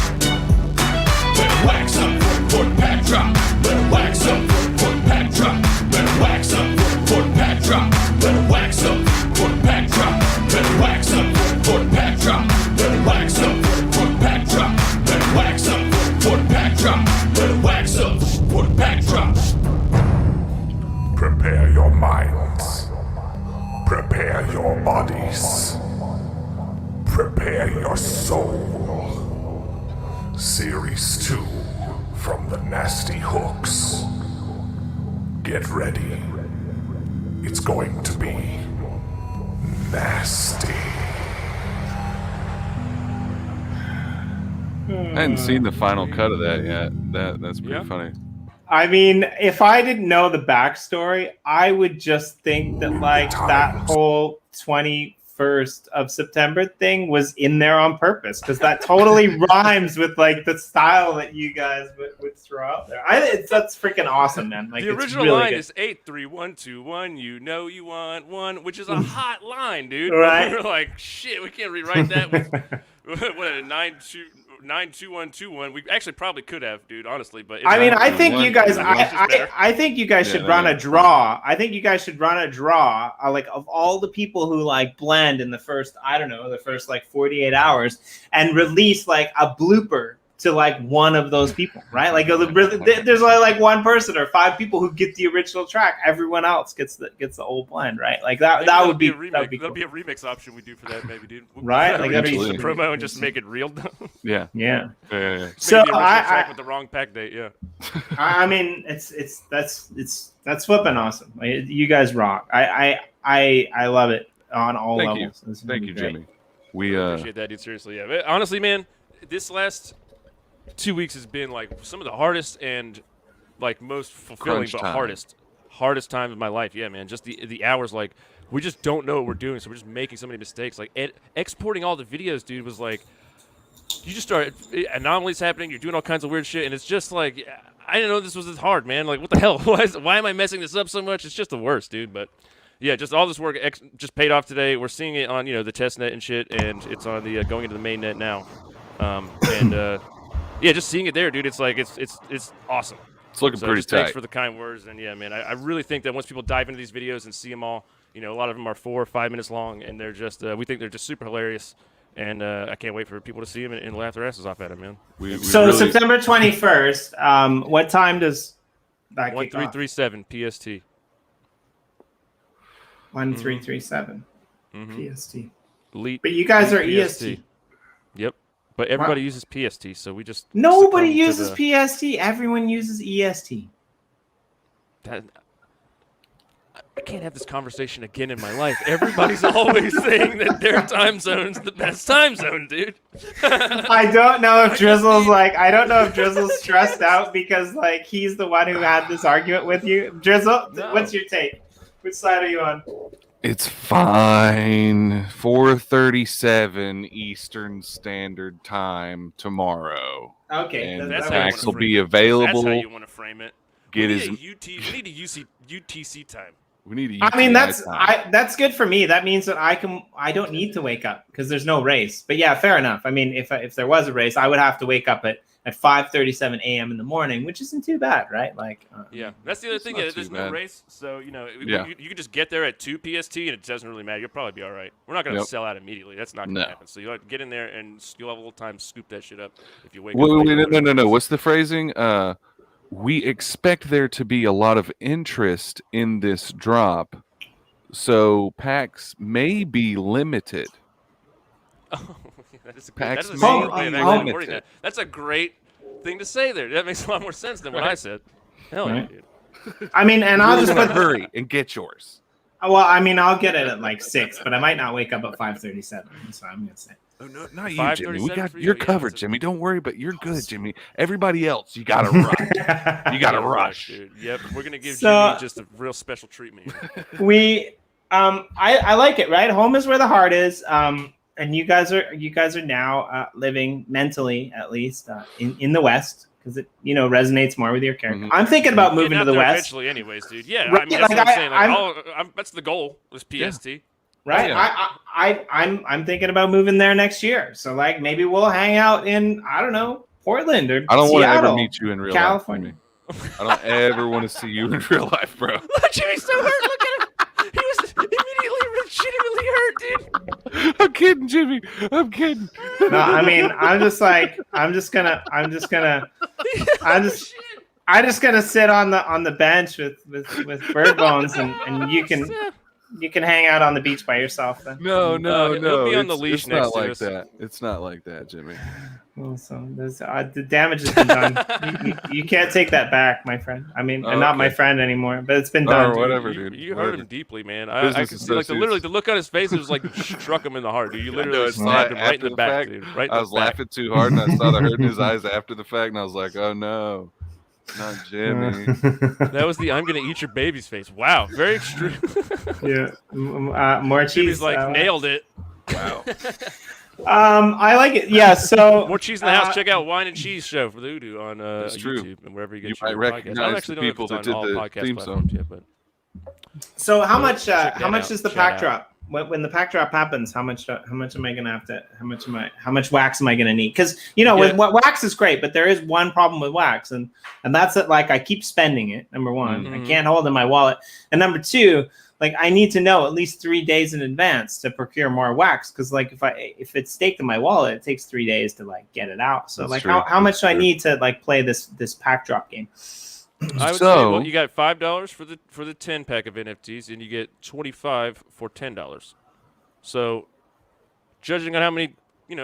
Better wax up, put pack drop. Better wax up, put pack drop. Better wax up, put pack drop. Better wax up, put pack drop. Better wax up, put pack drop. Better wax up, put pack drop. Better wax up, put pack drop. Better wax up, put pack drop. Prepare your minds. Prepare your bodies. Prepare your soul. Series 2 from the Nasty Hooks. Get ready. It's going to be nasty. I hadn't seen the final cut of that yet. That's pretty funny. I mean, if I didn't know the backstory, I would just think that like that whole 21st of September thing was in there on purpose, because that totally rhymes with like the style that you guys would throw out there. That's freaking awesome, man. Like The original really line good. is 83121. You know you want one, which is a hot line, dude. Right. We're like, shit, we can't rewrite that with what a 92121. We actually probably could have, dude, honestly. But I mean, I think you guys, better. I think you guys should run a draw. I think you guys should run a draw, like of all the people who like blend in the first, I don't know, the first like 48 hours, and release like a blooper to like one of those people, right? Like there's only like one person or 5 people who get the original track. Everyone else gets the old blend, right? Like that would be a remix. That'd be cool. That'd be a remix option we do for that, maybe, dude. Right? Like that'd be the promo and just make it real. Yeah. So the original track with the wrong pack date, yeah. I mean, that's flipping awesome. Like, you guys rock. I love it on all levels. Thank you, great. Jimmy. We appreciate that, dude. Seriously, yeah. Honestly, man, this last 2 weeks has been like some of the hardest and like most fulfilling, Crunch but time. hardest time of my life. Yeah, man. Just the hours, like we just don't know what we're doing, so we're just making so many mistakes. Like exporting all the videos, dude, was like just start anomalies happening. You're doing all kinds of weird shit, and it's just like I didn't know this was this hard, man. Like, what the hell? Why am I messing this up so much? It's just the worst, dude. But yeah, just all this work just paid off today. We're seeing it on the test net and shit, and it's on the going into the main net now. Yeah, just seeing it there, dude. It's like it's awesome. It's looking pretty tight. Thanks for the kind words, and yeah, man, I really think that once people dive into these videos and see them all, a lot of them are 4 or 5 minutes long, and they're just we think they're just super hilarious, and I can't wait for people to see them and laugh their asses off at them, man. So really... September 21st. What time does that kick off? 1337 PST. 1337 PST. Elite. But you guys are PST. EST. Yep. But everybody uses PST, so we just nobody uses PST. Everyone uses EST. I can't have this conversation again in my life. Everybody's always saying that their time zone's the best time zone, dude. I don't know if Drizzle's stressed out because like he's the one who had this argument with you. Drizzle, What's your take? Which side are you on? It's fine. 4:37 Eastern Standard Time tomorrow. Okay, and Max will be available. That's how you want to frame it. We need a UTC time. We need a UTC I mean, that's time. that's good for me. That means that I don't need to wake up because there's no race. But yeah, fair enough. I mean, if there was a race, I would have to wake up at 5:37 a.m. in the morning, which isn't too bad, right? Like, yeah, that's the other thing. Yeah, there's no race, so you can just get there at 2 PST, and it doesn't really matter. You'll probably be all right. We're not gonna sell out immediately. That's not gonna happen. So you get in there, and you'll have a little time to scoop that shit up if you wake up. No. What's the phrasing? We expect there to be a lot of interest in this drop, so packs may be limited. Oh, that's a great thing to say there. That makes a lot more sense than what I said. Hell yeah, dude. I mean, and I'll just hurry and get yours. Well, I mean, I'll get it at like 6, but I might not wake up at 5:37. So I'm gonna say. Oh, no, not you, Jimmy. We got you're covered, Jimmy. Don't worry, but you're good, Jimmy. Everybody else, you gotta rush. You gotta rush, dude. Yep, we're gonna give Jimmy just a real special treatment. I like it, right? Home is where the heart is. And you guys are now living mentally, at least, in the West, because it resonates more with your character. I'm thinking about moving to the West eventually, anyways, dude. Yeah, right? I mean, that's what I'm saying. Like, that's the goal. Was PST. Yeah. Right. I'm thinking about moving there next year. So like maybe we'll hang out in Portland or I don't want to Seattle, ever meet you in real California. life. I don't ever want to see you in real life, bro. Look, Jimmy's so hurt. Look at him. He was immediately legitimately hurt, dude. I'm kidding, Jimmy. I'm kidding. No, I mean I'm just gonna sit on the bench with bird bones and you can hang out on the beach by yourself then. No. He'll be on the leash next to us. It's not like that, Jimmy. Well, so the damage has been done. you can't take that back, my friend. I mean, and not my friend anymore, but it's been done. Whatever, dude. You hurt him deeply, man. I can see like the look on his face. It was like struck him in the heart, dude. You literally slapped him right in the back, dude. Right. I was laughing too hard, and I saw the hurt in his eyes after the fact, and I was like, oh no. Not Jimmy. That was the "I'm gonna eat your baby's" face. Wow, very extreme. Yeah, more cheese. Jimmy's like nailed it. Wow. I like it. Yeah. So more cheese in the house. Check out Wine and Cheese Show for the Udo on YouTube and wherever you get your podcasts. I don't actually know if it's on all podcast platforms yet, but. So how much does the pack drop? When the pack drop happens, how much am I gonna have to? How much wax am I gonna need? Because with wax is great, but there is one problem with wax, and that's that like I keep spending it. Number one, I can't hold it in my wallet, and number two, like I need to know at least 3 days in advance to procure more wax. Because like if it's staked in my wallet, it takes 3 days to like get it out. So that's like how much do I need to like play this pack drop game? I would say, you got $5 for the 10 pack of NFTs, and you get $25 for $10. So, judging on how many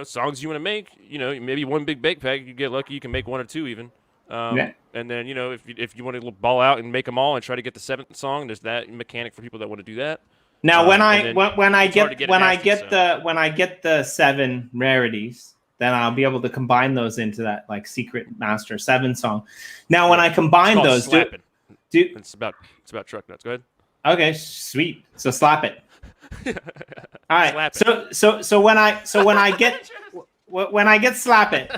songs you want to make, maybe one big bake pack, you get lucky, you can make 1 or 2 even. And then if you want to ball out and make them all and try to get the 7th song, there's that mechanic for people that want to do that. Now, when I get the 7 rarities, then I'll be able to combine those into that like secret master 7 song. Now, when I combine those, it's about truck nuts. Go ahead. Okay, sweet. So slap it. All right. So when I get when I get slap it,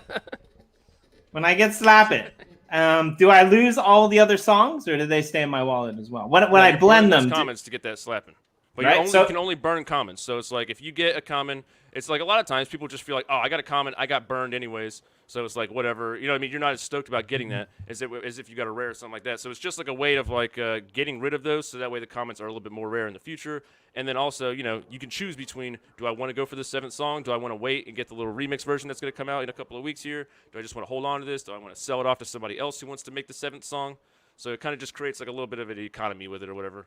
do I lose all the other songs, or do they stay in my wallet as well? When I blend them, comments to get that slapping. But right? you can only burn comments. So it's like if you get a comment, it's like a lot of times people just feel like, oh, I got a comment, I got burned anyways. So it's like whatever, you know what I mean? You're not as stoked about getting that as if you got a rare or something like that. So it's just like a way of like getting rid of those, so that way the comments are a little bit more rare in the future. And then also, you know, you can choose between, do I want to go for the 7th song? Do I want to wait and get the little remix version that's going to come out in a couple of weeks here? Do I just want to hold on to this? Do I want to sell it off to somebody else who wants to make the 7th song? So it kind of just creates like a little bit of an economy with it or whatever.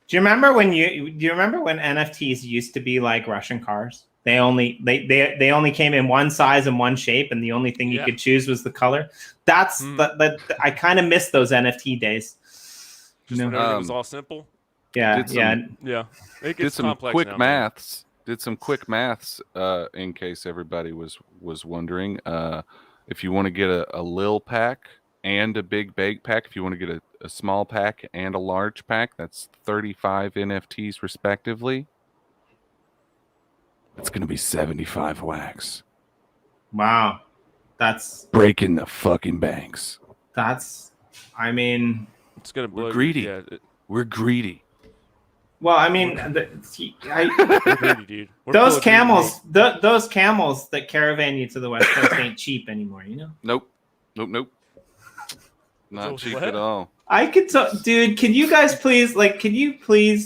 Do you remember when NFTs used to be like Russian cars? They only came in one size and one shape, and the only thing you could choose was the color. That's I kind of miss those NFT days. Just when everything was all simple. Yeah. Did some quick maths. Did some quick maths in case everybody was wondering. If you want to get a lil pack and a big pack, if you want to get a small pack and a large pack, that's 35 NFTs respectively. It's going to be 75 wax. Wow. That's breaking the fucking banks. It's going to blow. We're greedy. We're greedy. Well, I mean, we're greedy, dude. Those camels that caravan you to the West Coast ain't cheap anymore, you know? Nope. Not cheap at all. Dude, can you guys please,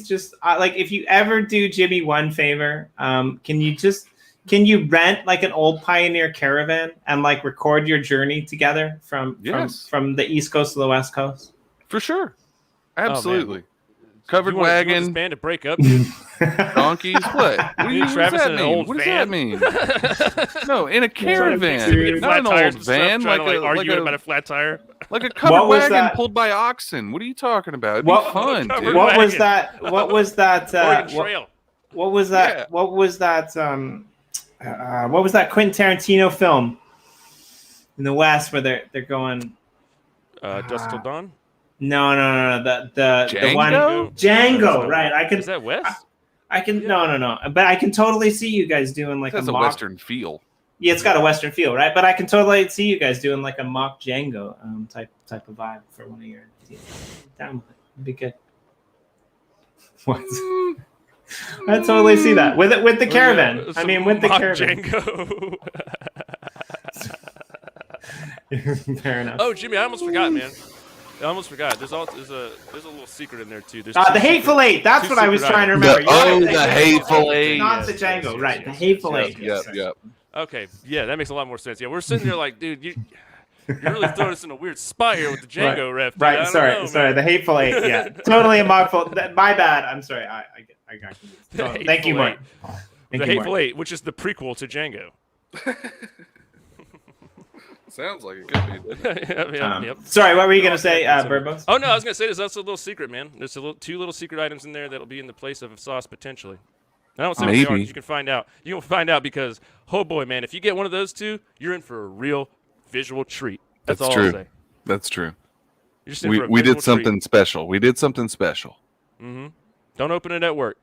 just, if you ever do Jimmy one favor, can you rent like an old Pioneer caravan and like record your journey together from the East Coast to the West Coast? For sure. Absolutely. Oh, covered wagon. You want this band to break up, dude? Donkeys? What? Travis in an old What van? does that mean? No, in a caravan. Not an old van. Arguing about a flat tire. Like a covered wagon pulled by oxen. What are you talking about? It'd be fun, dude. What was that? What was that? Trail. What was that? Yeah. What was that? What was that Quentin Tarantino film in the West where they're going? Dusk Till Dawn. No. The one Django. Right. Is that West? No. But I can totally see you guys doing like a Western feel. Yeah, it's got a Western feel, right? But I can totally see you guys doing like a mock Django type of vibe for one of your down with it. It'd be good. What? I totally see that with the caravan. Yeah, with the caravan. Django. Fair enough. Oh, Jimmy, I almost forgot, man. There's a little secret in there too. There's the Hateful Eight. That's what I was trying to remember. The Hateful Eight. Not the Django, right? The Hateful Eight. Yep. Okay, yeah, that makes a lot more sense. Yeah, we're sitting there like, dude, you're really throwing us in a weird spot here with the Django ref. Dude. Right, sorry, the Hateful Eight. Yeah, totally a mock fault. My bad. I'm sorry. I got confused. Thank you, Mark. The Hateful Eight, which is the prequel to Django. Sounds like it could be. Yep. Sorry, what were you gonna say, Burbos? Oh no, I was gonna say there's also a little secret, man. There's two little secret items in there that'll be in the place of a sauce potentially. I don't say what they are, you can find out. You will find out because, oh boy, man, if you get one of those two, you're in for a real visual treat. That's all true. I'll say. That's true. You're just in for a we did visual something treat. special. We did something special. Mm-hmm. Don't open it at work.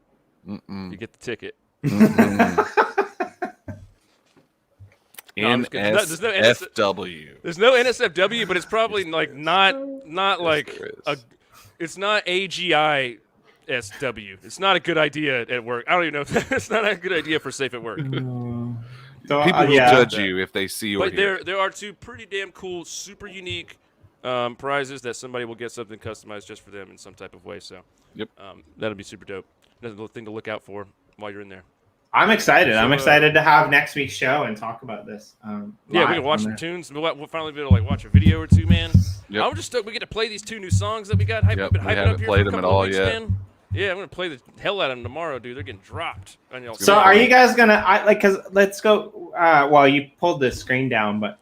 You get the ticket. NSFW. There's no NSFW, but it's probably like not like it's not AGI SW. It's not a good idea at work. I don't even know if it's not a good idea for safe at work. People will judge you if they see you. But there are two pretty damn cool, super unique prizes that somebody will get something customized just for them in some type of way. So that'll be super dope. Another little thing to look out for while you're in there. I'm excited. I'm excited to have next week's show and talk about this. We can watch some tunes. We'll finally be able to watch a video or two, man. Yep. I'm just stoked we get to play these two new songs that we got hyped up here. We haven't played them at all yet. Man. Yeah, I'm gonna play the hell out of them tomorrow, dude. They're getting dropped. So are you guys gonna? Because let's go. Well, you pulled the screen down, but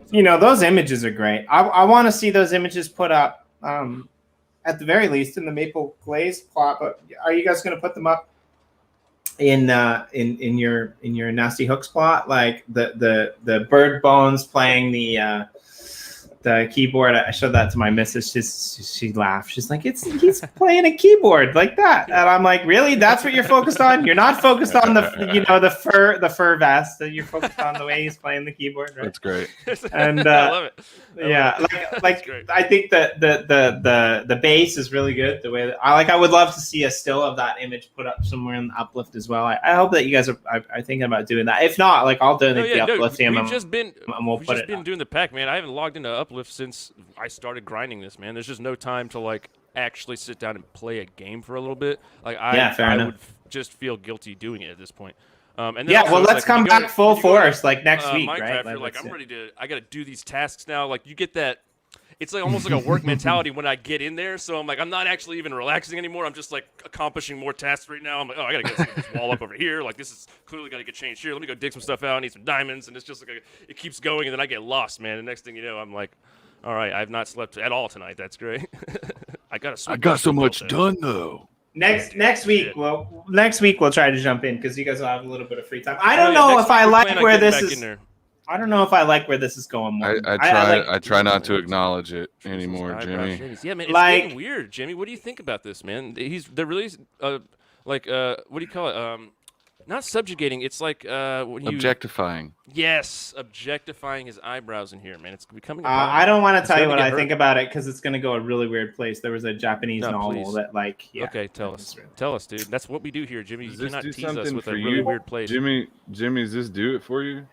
those images are great. I want to see those images put up. At the very least, in the Maple Glazed plot. But are you guys gonna put them up in your Nasty Hooks plot, like the bird bones playing the the keyboard. I showed that to my missus. She laughed. She's like, he's playing a keyboard like that, and I'm like, really? That's what you're focused on? You're not focused on the fur vest. You're focused on the way he's playing the keyboard, right? That's great. And I love it. I think that the bass is really good. The way that I would love to see a still of that image put up somewhere in the Uplift as well. I hope that you guys are thinking about doing that. If not, like I'll donate the Uplift team. We've just been doing the pack, man. I haven't logged into Uplift since I started grinding this, man. There's just no time to like actually sit down and play a game for a little bit. Like I would just feel guilty doing it at this point. And then let's come back full force like next week, Minecraft, right? You're like, I'm ready to. I got to do these tasks now. Like you get that. It's like almost like a work mentality when I get in there. So I'm like, I'm not actually even relaxing anymore. I'm just like accomplishing more tasks right now. I'm like, oh, I gotta get this wall up over here. Like this is clearly gotta get changed here. Let me go dig some stuff out. I need some diamonds, and it's just like it keeps going, and then I get lost, man. And next thing you know, I'm like, all right, I've not slept at all tonight. That's great. I got so much done though. Next week we'll try to jump in because you guys will have a little bit of free time. I don't know if I like where this is. I don't know if I like where this is going. I try not to acknowledge it anymore, Jimmy. Yeah, man, it's getting weird, Jimmy. What do you think about this, man? They're really what do you call it? Not subjugating. It's like objectifying. Yes, objectifying his eyebrows in here, man. It's becoming. I don't want to tell you what I think about it because it's going to go a really weird place. There was a Japanese novel that, like, okay, tell us, dude. That's what we do here, Jimmy. You cannot tease us with a you? really weird place. Jimmy, does this do it for you?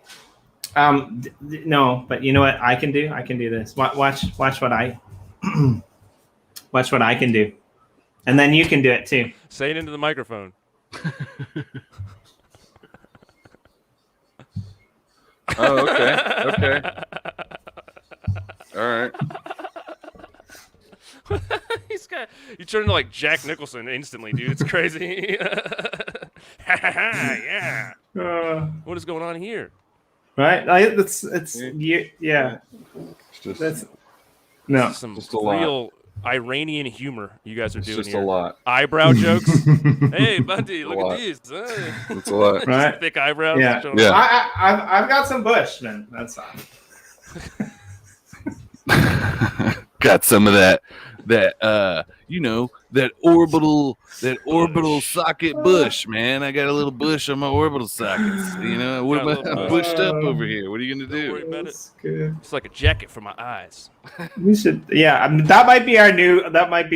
No, but you know what I can do? I can do this. Watch what I watch what I can do, and then you can do it too. Say it into the microphone. Oh, okay. All right. You turn into like Jack Nicholson instantly, dude. It's crazy. Yeah. What is going on here? Right? Yeah. Just Some just a real lot. Iranian humor you guys are doing Just here. a lot. Eyebrow jokes. Hey, buddy, look at these. It's a lot. Right? Thick eyebrows. Yeah. I've got some bush, man. That's all. Got some of that orbital socket bush, man. I got a little bush on my orbital sockets. What am I bushed up over here? What are you gonna do? Don't worry about it. Good. It's like a jacket for my eyes. We should, that might be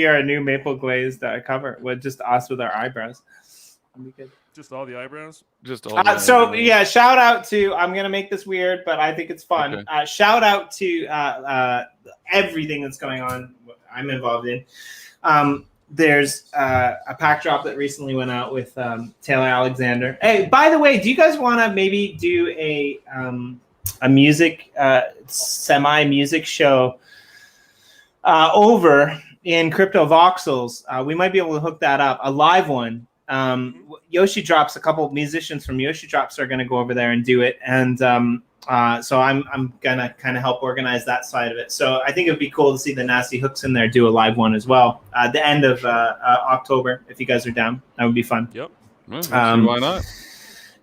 our new Maple Glazed cover with just us with our eyebrows. That'd be good. Just all the eyebrows? Just all. Shout out to. I'm gonna make this weird, but I think it's fun. Okay. Shout out to everything that's going on. I'm involved in. There's a pack drop that recently went out with Taylor Alexander. Hey, by the way, do you guys want to maybe do a music semi-music show over in Crypto Voxels? We might be able to hook that up, a live one. Yoshi Drops, a couple of musicians from Yoshi Drops are going to go over there and do it, and so I'm gonna kind of help organize that side of it. So I think it'd be cool to see the Nasty Hooks in there do a live one as well at the end of October. If you guys are down, that would be fun. Yep. Why not?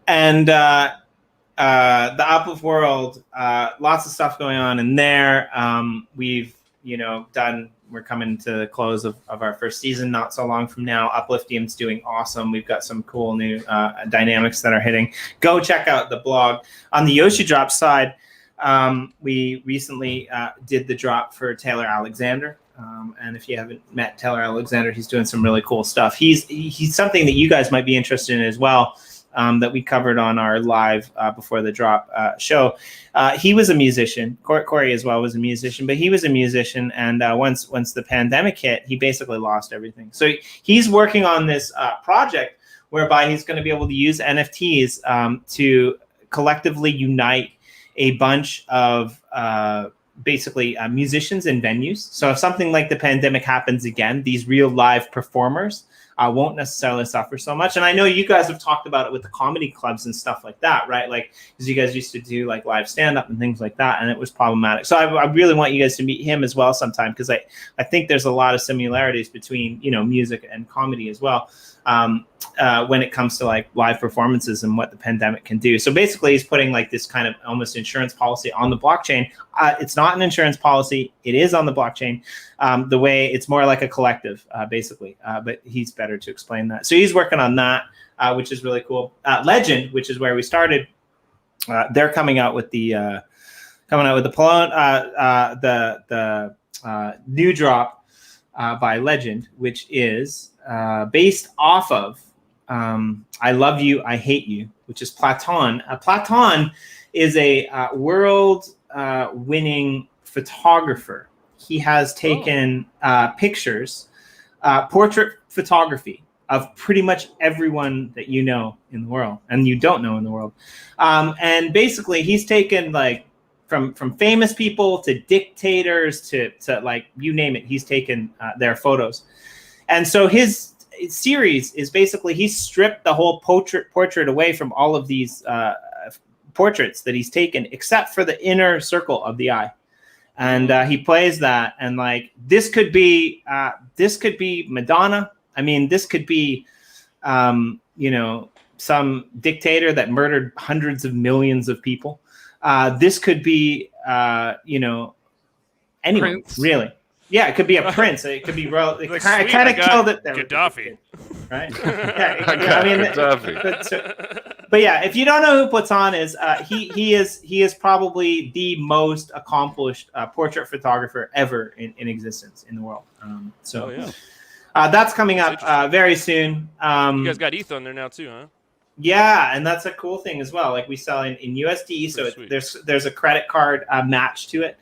And the Uplift World, lots of stuff going on in there. We've we're coming to the close of our first season not so long from now. Uplift team's doing awesome. We've got some cool new dynamics that are hitting. Go check out the blog. On the Yoshi Drop side, we recently did the drop for Taylor Alexander. And if you haven't met Taylor Alexander, he's doing some really cool stuff. He's something that you guys might be interested in as well. That we covered on our live before the drop show. He was a musician. Corey as well was a musician, but he was a musician. And once the pandemic hit, he basically lost everything. So he's working on this project whereby he's going to be able to use NFTs to collectively unite a bunch of basically musicians and venues. So if something like the pandemic happens again, these real live performers won't necessarily suffer so much. And I know you guys have talked about it with the comedy clubs and stuff like that, right? Like, because you guys used to do like live stand-up and things like that, and it was problematic. So I really want you guys to meet him as well sometime, because I think there's a lot of similarities between, you know, music and comedy as well, when it comes to like live performances and what the pandemic can do. So basically he's putting like this kind of almost insurance policy on the blockchain. It's not an insurance policy. It is on the blockchain. The way it's more like a collective, basically, but he's better to explain that. So he's working on that, which is really cool. Legend, which is where we started, they're coming out with the new drop by Legend, which is based off of I Love You, I Hate You, which is Platon. Platon is a world winning photographer. He has taken pictures, portrait photography of pretty much everyone that you know in the world and you don't know in the world. And basically he's taken like from famous people to dictators to like, you name it, he's taken their photos. And so his series is basically, he stripped the whole portrait away from all of these portraits that he's taken, except for the inner circle of the eye. And he plays that, and like, this could be Madonna. I mean, this could be, you know, some dictator that murdered hundreds of millions of people. This could be, you know, anyone, Prince. Really. Yeah, it could be a prince. It could be real. It kind of killed it there. Gaddafi, right? Yeah, I mean, Gaddafi. But yeah, if you don't know who Platon is, he is probably the most accomplished portrait photographer ever in existence in the world. That's coming up very soon. You guys got ETH on there now too, huh? Yeah, and that's a cool thing as well. Like, we sell in USD, so there's a credit card match to it.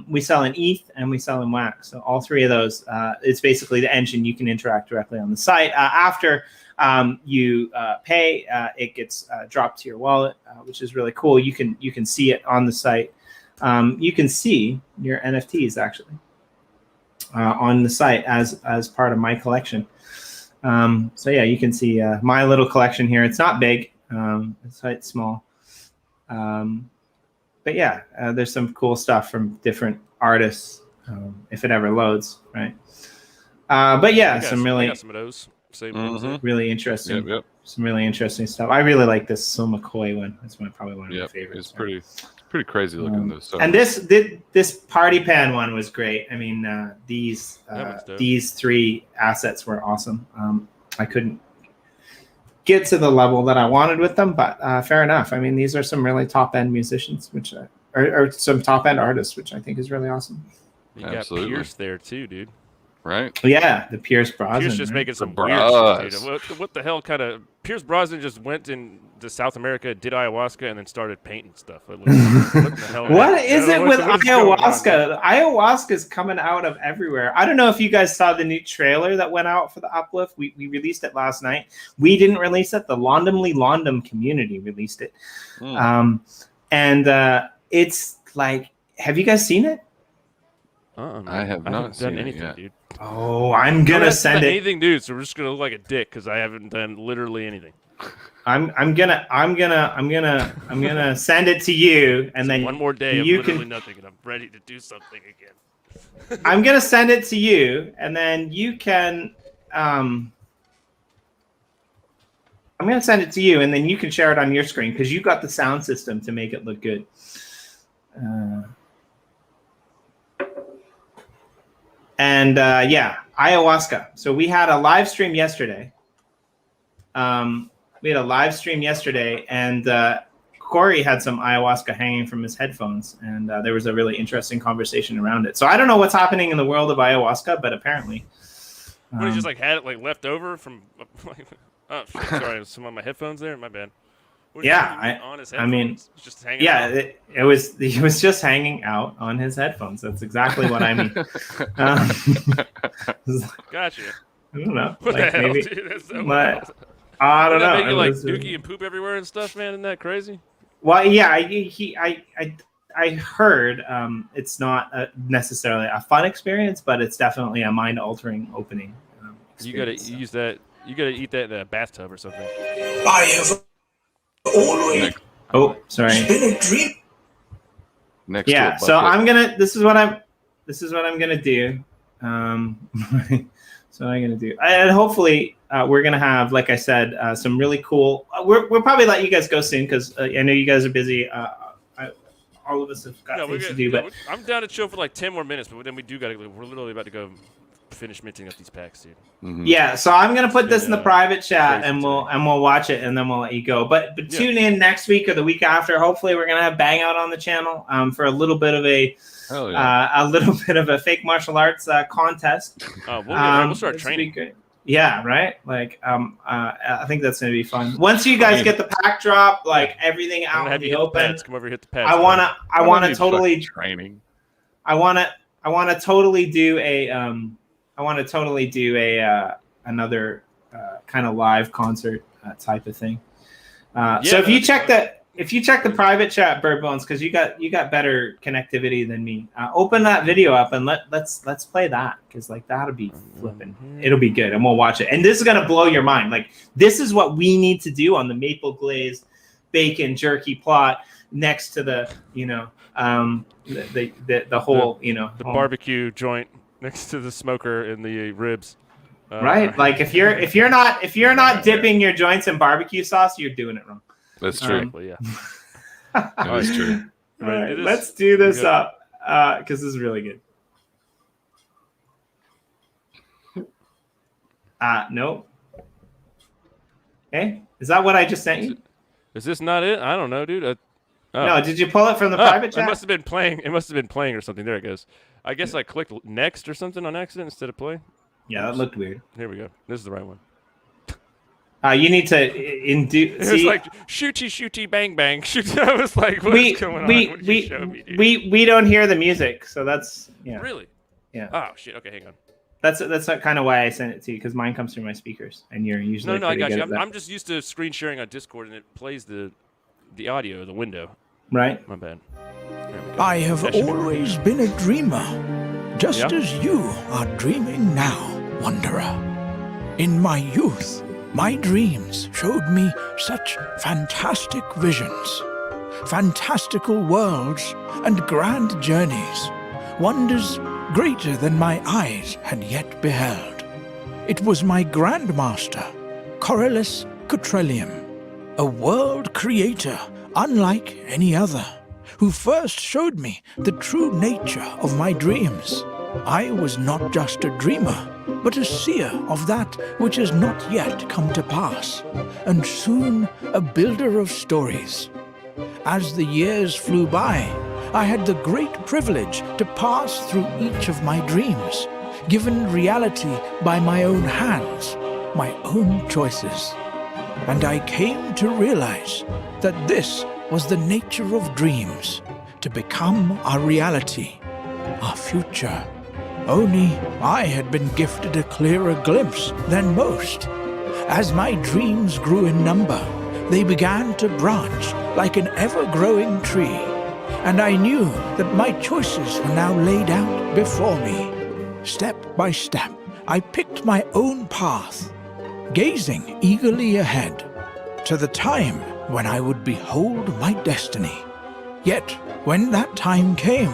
We sell in ETH and we sell in WAX. So all three of those, it's basically the engine. You can interact directly on the site. After you pay, it gets dropped to your wallet, which is really cool. You can see it on the site. You can see your NFTs actually on the site as part of my collection. So yeah, you can see my little collection here. It's not big. It's small. But yeah, there's some cool stuff from different artists, if it ever loads, right? But yeah, some really of those. Really interesting, some really interesting stuff. I really like this Sil McCoy one. That's probably one of my favorites. It's pretty crazy looking though. So. And this party pan one was great. I mean, these three assets were awesome. I couldn't get to the level that I wanted with them, but fair enough. I mean, these are some really top end musicians, which are some top end artists, which I think is really awesome. You got Pierce there too, dude. Right? Yeah, the Pierce Brosnan. Pierce just making some weird shit, dude. What the hell kind of... Pierce Brosnan just went into South America, did ayahuasca, and then started painting stuff. What the hell? What is it with ayahuasca? Ayahuasca is coming out of everywhere. I don't know if you guys saw the new trailer that went out for the Uplift. We released it last night. We didn't release it. The Londom community released it. And it's like, have you guys seen it? I have not done seen anything, it yet. dude. Oh, I'm gonna send it. Anything, dude. So we're just gonna look like a dick because I haven't done literally anything. I'm gonna send it to you, and then one more day of literally nothing, and I'm ready to do something again. I'm gonna send it to you, and then you can. I'm gonna send it to you, and then you can share it on your screen because you got the sound system to make it look good. And yeah, ayahuasca. So we had a live stream yesterday. And Corey had some ayahuasca hanging from his headphones, and there was a really interesting conversation around it. So I don't know what's happening in the world of ayahuasca, but apparently, he just like had it like left over from. Oh, shit, sorry, some of my headphones there. My bad. I mean, just hanging out. He was just hanging out on his headphones. That's exactly what I mean. Gotcha. I don't know. What like the hell, maybe, dude? but I don't know. Make you like dookie and poop everywhere and stuff, man? Isn't that crazy? Well, yeah, I heard it's not necessarily a fun experience, but it's definitely a mind-altering opening You gotta use that. You gotta eat that in a bathtub or something. I have always sorry. been a dream. Next to a Yeah, bucket. so I'm gonna. This is what I'm gonna do. So I'm gonna do, and hopefully we're gonna have, like I said, some really cool. We'll probably let you guys go soon because I know you guys are busy. All of us have got things to do, but I'm down to chill for like 10 more minutes, but then we do gotta. We're literally about to go finish minting up these packs, dude. Mm-hmm. Yeah, so I'm gonna put this in the private chat, and we'll watch it, and then we'll let you go. But tune in next week or the week after. Hopefully, we're gonna have Bang Out on the channel for a little bit of a fake martial arts contest. We'll start training. Yeah, right. Like, I think that's gonna be fun. Once you guys get the pack drop, like everything out in the open. Come over here, hit the pads. I wanna totally training. I wanna totally do another kind of live concert type of thing. So if you check the private chat, Bird Bones, because you got better connectivity than me, open that video up and let's play that, because like that'll be flipping. It'll be good, and we'll watch it. And this is gonna blow your mind. Like, this is what we need to do on the Maple Glazed Bacon Jerky plot next to the the whole the barbecue joint next to the smoker and the ribs. Right, like if you're not dipping your joints in barbecue sauce, you're doing it wrong. That's true. Yeah. That is true. All right, let's do this up because this is really good. No. Okay, is that what I just sent you? Is this not it? I don't know, dude. No, did you pull it from the private chat? It must have been playing. It must have been playing or something. There it goes. I guess I clicked next or something on accident instead of play. Yeah, that looked weird. Here we go. This is the right one. You need to induce. It was like shooty bang bang. Shoot. I was like, what's going on? What did you show me, dude? We don't hear the music, so that's Really? Yeah. Oh shit. Okay, hang on. That's kind of why I sent it to you, because mine comes through my speakers, and you're usually no. I got you. Good I'm just used to screen sharing on Discord, and it plays the audio, the window. Right. My bad. I have always been a dreamer, just as you are dreaming now, Wanderer. In my youth, my dreams showed me such fantastic visions, fantastical worlds and grand journeys, wonders greater than my eyes had yet beheld. It was my grandmaster, Corylus Cotrellium, a world creator unlike any other, who first showed me the true nature of my dreams. I was not just a dreamer, but a seer of that which has not yet come to pass, and soon a builder of stories. As the years flew by, I had the great privilege to pass through each of my dreams, given reality by my own hands, my own choices. And I came to realize that this was the nature of dreams, to become our reality, our future. Only I had been gifted a clearer glimpse than most. As my dreams grew in number, they began to branch like an ever-growing tree, and I knew that my choices were now laid out before me. Step by step, I picked my own path, gazing eagerly ahead to the time when I would behold my destiny. Yet, when that time came,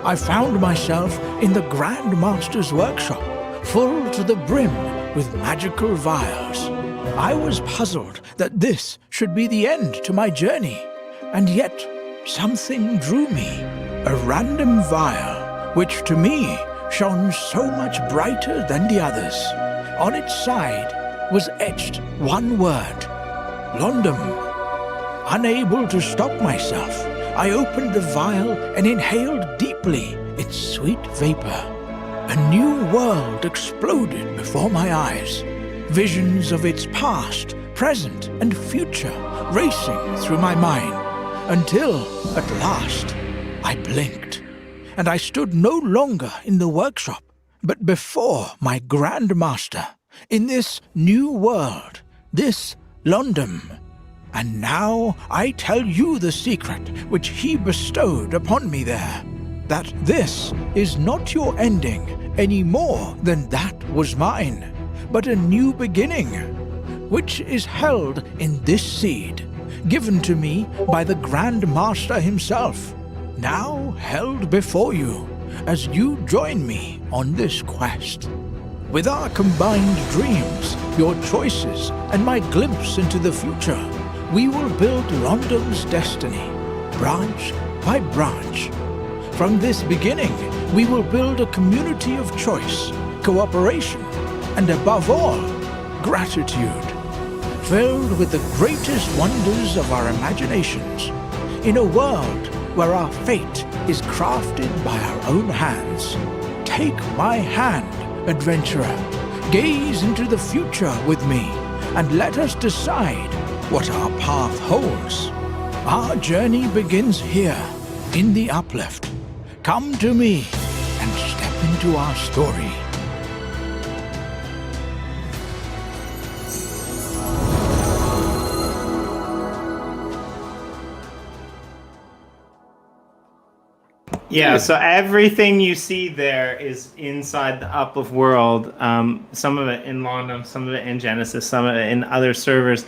I found myself in the Grand Master's workshop, full to the brim with magical vials. I was puzzled that this should be the end to my journey, and yet something drew me, a random vial, which to me shone so much brighter than the others. On its side was etched one word, Londum. Unable to stop myself, I opened the vial and inhaled deeply its sweet vapor. A new world exploded before my eyes, visions of its past, present, and future racing through my mind, until, at last, I blinked, and I stood no longer in the workshop, but before my Grand Master, in this new world, this London. And now I tell you the secret which he bestowed upon me there, that this is not your ending any more than that was mine, but a new beginning, which is held in this seed, given to me by the Grand Master himself, now held before you as you join me on this quest. With our combined dreams, your choices, and my glimpse into the future, we will build Random's destiny, branch by branch. From this beginning, we will build a community of choice, cooperation, and above all, gratitude, filled with the greatest wonders of our imaginations, in a world where our fate is crafted by our own hands. Take my hand, adventurer. Gaze into the future with me, and let us decide what our path holds. Our journey begins here, in the Uplift. Come to me, and step into our story. Yeah, so everything you see there is inside the Uplift World. Some of it in London, some of it in Genesis, some of it in other servers.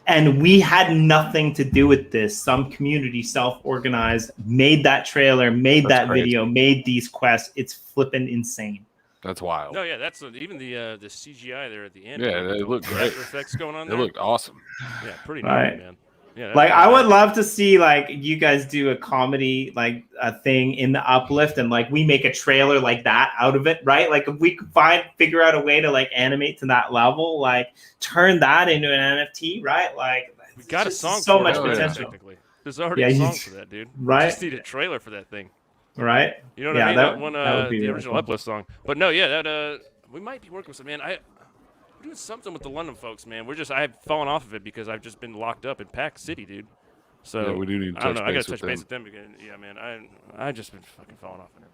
And we had nothing to do with this. Some community self-organized, made that trailer, made that video, made these quests. It's flipping insane. That's wild. No, yeah, that's even the CGI there at the end. Yeah, they look great. Effects going on They there. looked awesome. Yeah, pretty nice, man. Yeah, like I would love to see like you guys do a comedy like a thing in the Uplift and like we make a trailer like that out of it, right? Like if we could figure out a way to like animate to that level, like turn that into an NFT, right? Like we got a song so for much it, potential. Technically. There's already a song for that, dude. Right. We just need a trailer for that thing. Right. You know what I mean? That one the original Uplift song. But no, yeah, that we might be working with some man. We're doing something with the London folks, man. I've fallen off of it because I've just been locked up in Pack City, dude. So yeah, we do need to I don't know. I gotta touch touch base with them again. Yeah, man. I just been fucking falling off and everything.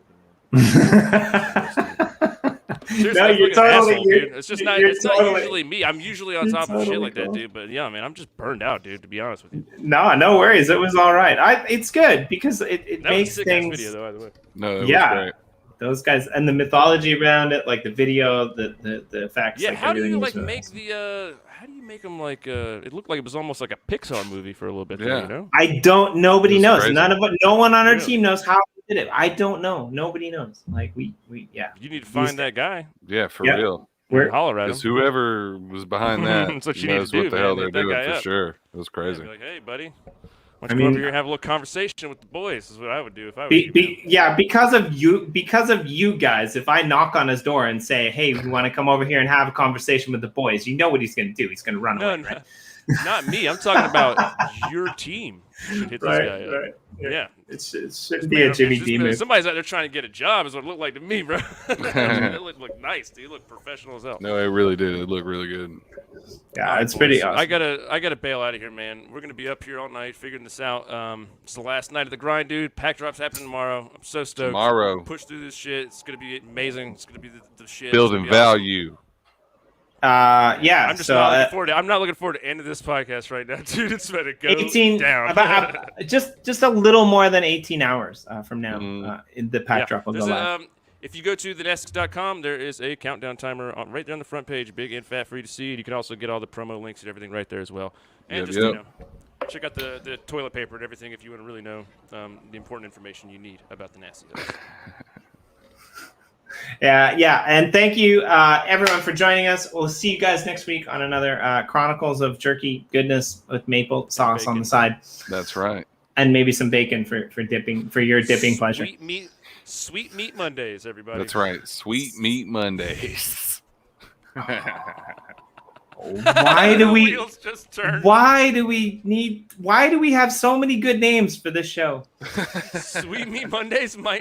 Seriously, No, you're totally. asshole, dude. It's just not. It's not usually me. I'm usually on top of shit like that, dude. But yeah, man, I'm just burned out, dude. To be honest with you. No worries. It was all right. It's good because it makes things. Video, though, either way. No, it was great. Those guys and the mythology around it, like the video, the effects. Yeah, like how do you like really make awesome. the? How do you make them like? It looked like it was almost like a Pixar movie for a little bit. Yeah. There, you know. I don't. Nobody knows. Crazy. No one on our team knows how we did it. I don't know. Nobody knows. Like we yeah. You need to find that guy. Yeah, for real. Holler at him. Because whoever was behind that That's what you need knows to do, what the man. hell they're Hit that doing guy for up. sure. It was crazy. Yeah, be like, hey, buddy. Why don't you go over here and have a little conversation with the boys? Is what I would do if I was you. Yeah, because of you guys, if I knock on his door and say, hey, we want to come over here and have a conversation with the boys, you know what he's going to do. He's going to run away, right? Not me. I'm talking about your team. Should hit this guy up. Right. Yeah. It shouldn't be a Jimmy D move. Somebody's out there trying to get a job is what it looked like to me, bro. It looked nice, dude. It looked professional as hell. No, it really did. It looked really good. Yeah, it's pretty awesome. I gotta bail out of here, man. We're gonna be up here all night figuring this out. It's the last night of the grind, dude. Pack drops happening tomorrow. I'm so stoked. Tomorrow. Push through this shit. It's gonna be amazing. It's gonna be the shit. Building value. Yeah. I'm just not looking forward to. I'm not looking forward to end of this podcast right now, dude. It's better go 18 down. About just a little more than 18 hours from now. The pack drop will go live. If you go to thenessex.com, there is a countdown timer right there on the front page, big and fat, free to see. You can also get all the promo links and everything right there as well. And you know, check out the toilet paper and everything if you want to really know the important information you need about the Nasty Hosts. Yeah, and thank you everyone for joining us. We'll see you guys next week on another Chronicles of Jerky goodness with maple sauce on the side. That's right. And maybe some bacon for dipping for your dipping pleasure. Sweet meat Mondays, everybody. That's right. Sweet meat Mondays. Why do we have so many good names for this show? Sweet meat Mondays might